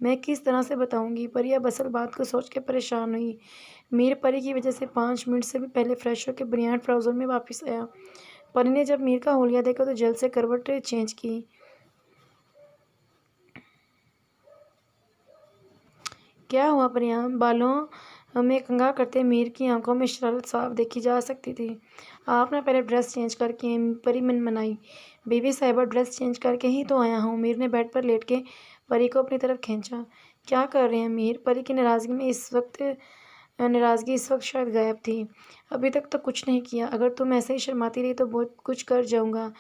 میں کس طرح سے بتاؤں گی؟ پری اب اصل بات کو سوچ کے پریشان ہوئی۔ میر پری کی وجہ سے 5 منٹ سے بھی پہلے فریش ہو کے بنیان ٹراؤزر میں واپس آیا۔ پری نے جب میر کا حلیہ دیکھا تو جلد سے کروٹ چینج کی۔ کیا ہوا پریام؟ بالوں میں کنگھا کرتے میر کی آنکھوں میں شرارت صاف دیکھی جا سکتی تھی۔ آپ نے پہلے ڈریس چینج کر کے؟ پری منمنائی۔ بیوی صاحبہ، ڈریس چینج کر کے ہی تو آیا ہوں۔ میر نے بیڈ پر لیٹ کے پری کو اپنی طرف کھینچا۔ کیا کر رہے ہیں میر؟ پری کی ناراضگی اس وقت شاید غائب تھی۔ ابھی تک تو کچھ نہیں کیا، اگر تم ایسے ہی شرماتی رہی تو بہت کچھ کر جاؤں گا۔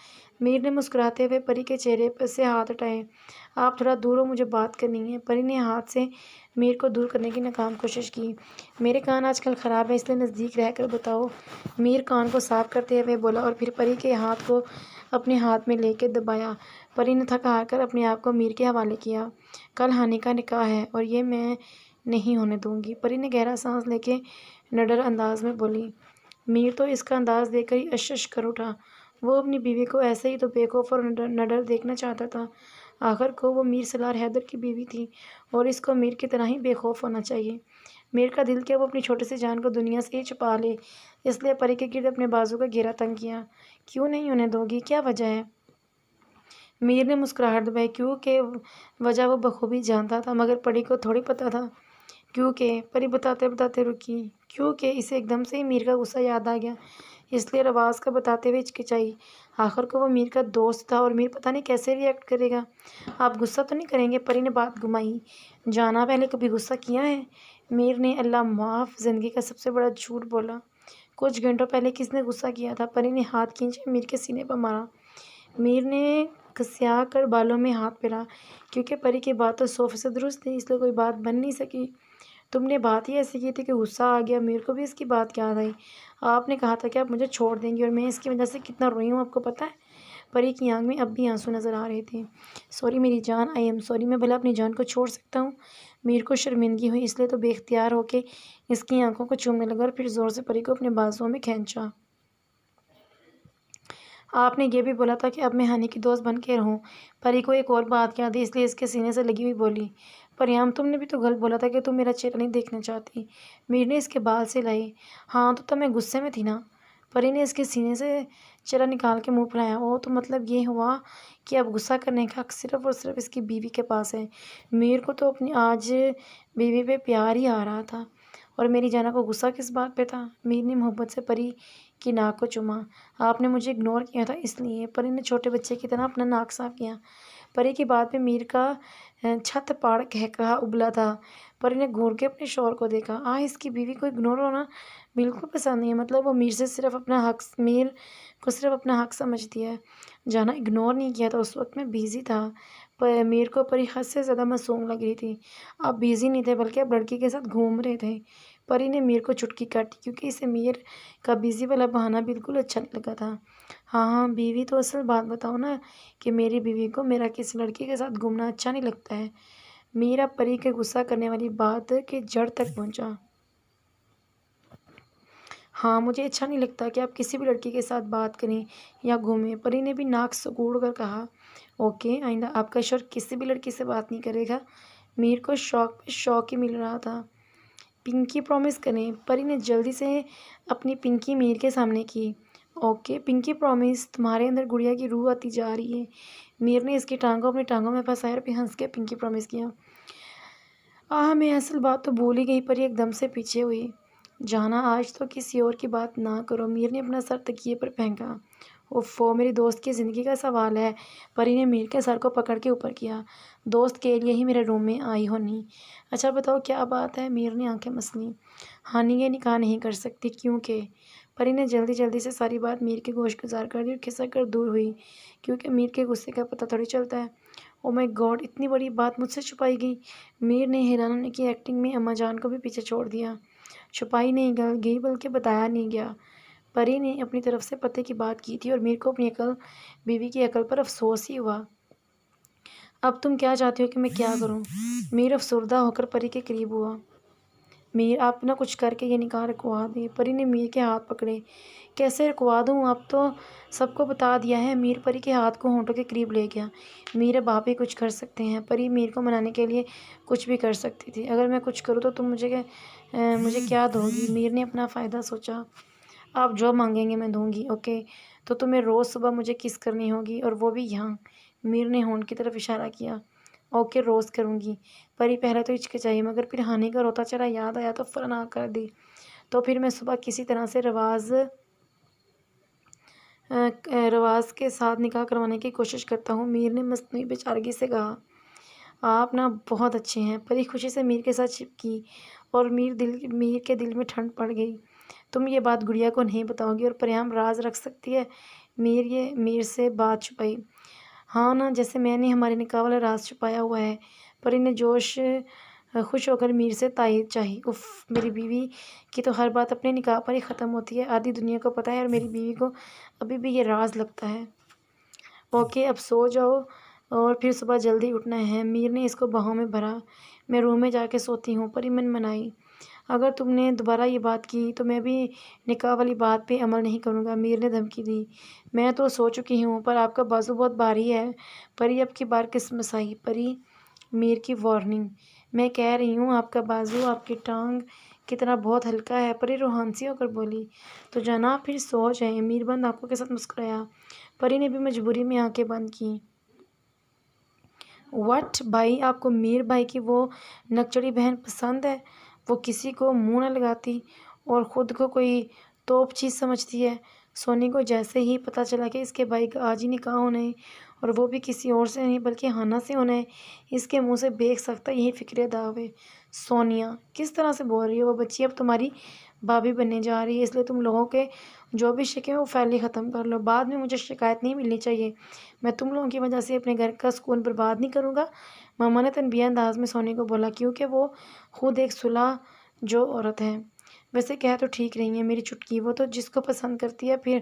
میر نے مسکراتے ہوئے پری کے چہرے سے ہاتھ ہٹائے۔ آپ تھوڑا دور ہو، مجھے بات کرنی ہے۔ پری نے ہاتھ سے میر کو دور کرنے کی ناکام کوشش کی۔ میرے کان آج کل خراب ہیں، اس لیے نزدیک رہ کر بتاؤ۔ میر کان کو صاف کرتے ہوئے بولا اور پھر پری کے ہاتھ کو اپنے ہاتھ میں لے کے دبایا۔ پری نے تھک ہار کر اپنے آپ کو میر کے حوالے کیا۔ کل ہانی کا نکاح ہے اور یہ میں نہیں ہونے دوں گی۔ پری نے گہرا سانس لے کے نڈر انداز میں بولی۔ میر تو اس کا انداز دیکھ کر ہی اش کر اٹھا۔ وہ اپنی بیوی کو ایسے ہی تو بے خوف اور نڈر دیکھنا چاہتا تھا۔ آخر کو وہ میر سالار حیدر کی بیوی تھی اور اس کو میر کی طرح ہی بے خوف ہونا چاہیے۔ میر کا دل کیا وہ اپنی چھوٹی سی جان کو دنیا سے ہی چھپا لے، اس لیے پری کے گرد اپنے بازو کا گھیرا تنگ کیا۔ کیوں نہیں ہونے دو گی؟ کیا وجہ ہے؟ میر نے مسکراہٹ دبائی، کیونکہ وجہ وہ بخوبی جانتا تھا، مگر پری کو تھوڑی پتہ تھا کیونکہ۔ پری بتاتے بتاتے رکی، کیونکہ اسے ایک دم سے ہی میر کا غصہ یاد آ گیا، اس لیے رواز کا بتاتے ہوئے ہچکچائی۔ آخر کو وہ میر کا دوست تھا اور میر پتہ نہیں کیسے ری ایکٹ کرے گا۔ آپ غصہ تو نہیں کریں گے؟ پری نے بات گھمائی۔ جانا پہلے کبھی غصہ کیا ہے؟ میر نے اللہ معاف زندگی کا سب سے بڑا جھوٹ بولا۔ کچھ گھنٹوں پہلے کس نے غصہ کیا تھا؟ پری نے ہاتھ کھینچے میر کے سینے پر مارا۔ میر نے کسیا کر بالوں میں ہاتھ پھیرا، کیونکہ پری کی بات تو 100% درست تھی، اس لیے کوئی بات بن نہیں سکی۔ تم نے بات ہی ایسی کی تھی کہ غصہ آ گیا۔ میر کو بھی اس کی بات یاد آئی۔ آپ نے کہا تھا کہ آپ مجھے چھوڑ دیں گی اور میں اس کی وجہ سے کتنا روئی ہوں آپ کو پتہ ہے؟ پری کی آنکھ میں اب بھی آنسو نظر آ رہے تھے۔ سوری میری جان، آئی ایم سوری۔ میں بھلا اپنی جان کو چھوڑ سکتا ہوں؟ میر کو شرمندگی ہوئی، اس لیے تو بے اختیار ہو کے اس کی آنکھوں کو چومنے لگا اور پھر زور سے پری کو اپنے بازوؤں میں کھینچا۔ آپ نے یہ بھی بولا تھا کہ اب میں ہانی کی دوست بن کے رہوں۔ پری کو ایک اور بات یاد آئی، اس لیے اس کے سینے سے لگی ہوئی بولی۔ پریام، تم نے بھی تو غلط بولا تھا کہ تم میرا چہرہ نہیں دیکھنا چاہتی۔ میر نے اس کے بال سے لائی۔ ہاں تو تب میں غصے میں تھی نا۔ پری نے اس کے سینے سے چہرہ نکال کے منہ پھلایا۔ اوہ، تو مطلب یہ ہوا کہ اب غصہ کرنے کا حق صرف اور صرف اس کی بیوی کے پاس ہے۔ میر کو تو اپنی آج بیوی پہ پیار ہی آ رہا تھا، اور میری جانہ کو غصہ کس بات پہ تھا؟ میر نے محبت سے پری کی ناک کو چوما۔ آپ نے مجھے اگنور کیا تھا اس لیے۔ پری نے چھوٹے بچے کی طرح اپنا ناک صاف کیا۔ پری کی بات پہ میر کا چھت پاڑ قہقہا ابلا تھا۔ پری نے گھور کے اپنے شوہر کو دیکھا۔ اس کی بیوی کو اگنور ہونا بالکل پسند نہیں ہے، مطلب وہ میر کو صرف اپنا حق سمجھتی ہے۔ جانا اگنور نہیں کیا تھا، اس وقت میں بیزی تھا۔ میر کو پری حد سے زیادہ معصوم لگ رہی تھی۔ آپ بیزی نہیں تھے بلکہ آپ لڑکی کے ساتھ گھوم رہے تھے۔ پری نے میر کو چٹکی کاٹی، کیونکہ اسے میر کا بیزی والا بہانہ بالکل اچھا نہیں لگا تھا۔ ہاں بیوی تو اصل بات بتاؤ نا، کہ میری بیوی کو میرا کسی لڑکی کے ساتھ گھومنا اچھا نہیں لگتا ہے۔ میر اب پری کے غصہ کرنے والی بات کے جڑ تک پہنچا۔ ہاں مجھے اچھا نہیں لگتا کہ آپ کسی بھی لڑکی کے ساتھ بات کریں یا گھومیں۔ پری نے بھی ناک سکوڑ کر کہا۔ اوکے، آئندہ آپ کا شوہر کسی بھی لڑکی سے بات نہیں کرے گا۔ میر کو شوق پہ شوق ہی مل رہا تھا۔ پنکی پرومس کریں۔ پری نے جلدی سے اپنی پنکی میر کے سامنے کی۔ اوکے پنکی پرومس، تمہارے اندر گڑیا کی روح آتی جا رہی ہے۔ میر نے اس کی ٹانگوں اپنی ٹانگوں میں پھنسایا اور پھر ہنس کے پنکی پرومس کیا۔ میں اصل بات تو بھول ہی گئی۔ پری ایک دم سے پیچھے ہوئی۔ جانا آج تو کسی اور کی بات نہ کرو۔ میر نے اپنا سر تکیے پر پھینکا۔ اوفو، میری دوست کی زندگی کا سوال ہے۔ پری نے میر کے سر کو پکڑ کے اوپر کیا۔ دوست کے لیے ہی میرے روم میں آئی ہونی۔ اچھا بتاؤ کیا بات ہے؟ میر نے آنکھیں مسلیں۔ ہانی یہ نکاح نہیں کر سکتی کیونکہ۔ پری نے جلدی جلدی سے ساری بات میر کے گوش گزار کر دی اور کھسک کر دور ہوئی، کیونکہ میر کے غصے کا پتہ تھوڑی چلتا ہے۔ او مائی گاڈ، اتنی بڑی بات مجھ سے چھپائی گئی۔ میر نے حیران ہونے کی ایکٹنگ میں اماں جان کو بھی پیچھے چھوڑ دیا۔ چھپائی نہیں گئی بلکہ بتایا نہیں گیا۔ پری نے اپنی طرف سے پتے کی بات کی تھی اور میر کو اپنی بیوی کی عقل پر افسوس ہی ہوا۔ اب تم کیا چاہتی ہو کہ میں کیا کروں؟ میر افسردہ ہو کر پری کے قریب ہوا۔ میر، آپ نہ کچھ کر کے یہ نکاح رکوا دیں۔ پری نے میر کے ہاتھ پکڑے۔ کیسے رکوا دوں؟ اب تو سب کو بتا دیا ہے۔ میر پری کے ہاتھ کو ہونٹوں کے قریب لے گیا۔ میر، اب آپ ہی کچھ کر سکتے ہیں۔ پری میر کو منانے کے لیے کچھ بھی کر سکتی تھی۔ اگر میں کچھ کروں تو تم مجھے کیا دو گی؟ میر نے اپنا فائدہ سوچا۔ آپ جو مانگیں گے میں دوں گی۔ اوکے، تو تمہیں روز صبح مجھے کس کرنی ہوگی، اور وہ بھی یہاں۔ میر نے ہونٹ کی طرف اشارہ کیا۔ اوکے، روز کروں گی۔ پری پہلے تو ہچکچائی، مگر پھر ہانی کا روتا چلا یاد آیا تو فوراً ہاں کر دی۔ تو پھر میں صبح کسی طرح سے رواز کے ساتھ نکاح کروانے کی کوشش کرتا ہوں، میر نے مصنوعی بے چارگی سے کہا۔ آپ نا بہت اچھے ہیں۔ پری خوشی سے میر کے ساتھ چپکی اور میر کے دل میں ٹھنڈ پڑ گئی۔ تم یہ بات گڑیا کو نہیں بتاؤ گی، اور پریام راز رکھ سکتی ہے؟ میر سے بات چھپائی۔ ہاں نا، جیسے میں نے ہمارے نکاح والا راز چھپایا ہوا ہے۔ پری نے خوش ہو کر میر سے تائید چاہی۔ اف، میری بیوی کی تو ہر بات اپنے نکاح پر ہی ختم ہوتی ہے۔ آدھی دنیا کو پتہ ہے اور میری بیوی کو ابھی بھی یہ راز لگتا ہے۔ اوکے اب سو جاؤ اور پھر صبح جلدی اٹھنا ہے۔ میر نے اس کو باہوں میں بھرا۔ میں روم میں جا کے سوتی ہوں، پری من منائی۔ اگر تم نے دوبارہ یہ بات کی تو میں بھی نکاح والی بات پہ عمل نہیں کروں گا، میر نے دھمکی دی۔ میں تو سو چکی ہوں، پر آپ کا بازو بہت بھاری ہے پری، اب کی بار قسم صحیح پری۔ میر کی وارننگ۔ میں کہہ رہی ہوں آپ کا بازو آپ کی ٹانگ کی طرح بہت ہلکا ہے، پری روحان سی ہو کر بولی۔ تو جناب پھر سو جائیں، میر بند آنکھوں کے ساتھ مسکرایا۔ پری نے بھی مجبوری میں آنکھیں بند کی۔ وٹ بھائی، آپ کو میر بھائی کی وہ نکچڑی بہن پسند ہے؟ وہ کسی کو منہ نہ لگاتی اور خود کو کوئی توپ چیز سمجھتی ہے۔ سونی کو جیسے ہی پتہ چلا کہ اس کے بھائی کا آج ہی نکاح ہونا ہے اور وہ بھی کسی اور سے نہیں بلکہ ہانا سے ہونا ہے، اس کے منہ سے بھیگ سکتا یہی فکر دعوے۔ سونیا کس طرح سے بول رہی ہے؟ وہ بچی اب تمہاری بھابھی بننے جا رہی ہے، اس لیے تم لوگوں کے جو بھی شک ہیں وہ پہلے ختم کر لو، بعد میں مجھے شکایت نہیں ملنی چاہیے۔ میں تم لوگوں کی وجہ سے اپنے گھر کا سکون برباد نہیں کروں گا، ماما نے تنبیہ انداز میں سونی کو بولا، کیونکہ وہ خود ایک صلح جو عورت ہے۔ ویسے کہہ تو ٹھیک رہی ہیں میری چٹکی، وہ تو جس کو پسند کرتی ہے پھر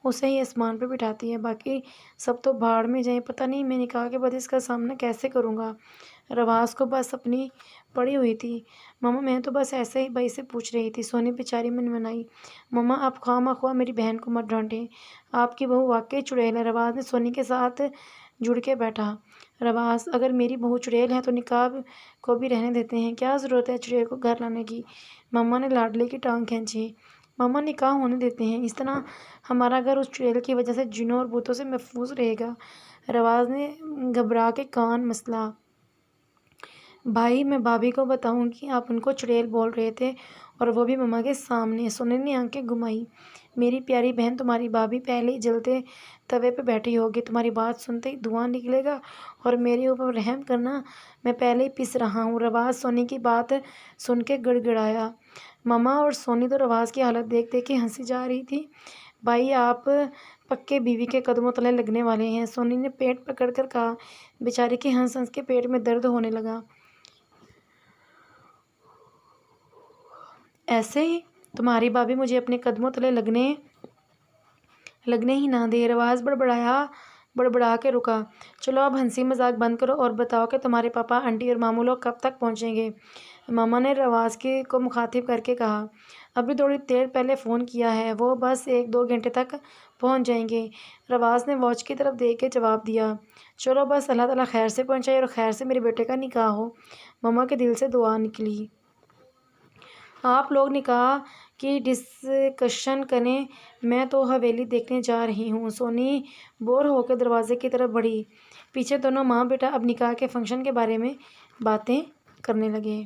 اسے ہی آسمان پہ بٹھاتی ہے، باقی سب تو بھاڑ میں جائیں۔ پتہ نہیں میں نکاح کے بعد اس کا سامنا کیسے کروں گا۔ رواز کو بس اپنی پڑی ہوئی تھی۔ ماما میں تو بس ایسے ہی بھائی سے پوچھ رہی تھی، سونی بیچاری من منائی۔ ماما آپ خواہ مخواہ میری بہن کو مت ڈانٹیں، آپ کی بہو واقعی چڑیل ہے۔ رواز نے سونی کے ساتھ جڑ کے بیٹھا۔ رواز اگر میری بہو چڑیل ہے تو نکاح کو بھی رہنے دیتے ہیں، کیا ضرورت ہے چڑیل کو گھر لانے کی؟ ماما نے لاڈلے کی ٹانگ کھینچی۔ ماما نکاح ہونے دیتے ہیں، اس طرح ہمارا گھر اس چڑیل کی وجہ سے جنوں اور بھوتوں سے محفوظ رہے گا۔ رواز نے گھبرا کے کان مسلا۔ بھائی میں بھابھی کو بتاؤں کہ آپ ان کو چڑیل بول رہے تھے اور وہ بھی ماما کے سامنے؟ سونی نے آنکھیں گھمائی۔ میری پیاری بہن تمہاری بھابھی پہلے ہی جلتے توے پہ بیٹھی ہوگی، تمہاری بات سنتے ہی دھواں نکلے گا اور میرے اوپر رحم کرنا، میں پہلے ہی پس رہا ہوں۔ رواز سونی کی بات سن کے گڑ گڑایا۔ ماما اور سونی تو رواز کی حالت دیکھ دیکھ کے ہنسی جا رہی تھی۔ بھائی آپ پکے بیوی کے قدموں تلے لگنے والے ہیں، سونی نے پیٹ پکڑ کر کہا۔ بیچاری کے ہنس ہنس کے پیٹ میں درد ہونے لگا۔ ایسے ہی تمہاری بھابھی مجھے اپنے قدموں تلے لگنے ہی نہ دے، رواز بڑبڑا کے رکا۔ چلو اب ہنسی مذاق بند کرو اور بتاؤ کہ تمہارے پاپا آنٹی اور ماموں لوگ کب تک پہنچیں گے؟ ماما نے رواز کو مخاطب کر کے کہا۔ ابھی تھوڑی دیر پہلے فون کیا ہے، وہ بس 1-2 گھنٹے تک پہنچ جائیں گے، رواز نے واچ کی طرف دیکھ کے جواب دیا۔ چلو بس اللہ تعالیٰ خیر سے پہنچائے اور خیر سے میرے بیٹے کا نکاح ہو، ماما کے دل سے دعا نکلی۔ آپ لوگ نکاح کی ڈسکشن کریں، میں تو حویلی دیکھنے جا رہی ہوں۔ سونی بور ہو کے دروازے کی طرف بڑھی۔ پیچھے دونوں ماں بیٹا اب نکاح کے فنکشن کے بارے میں باتیں کرنے لگے۔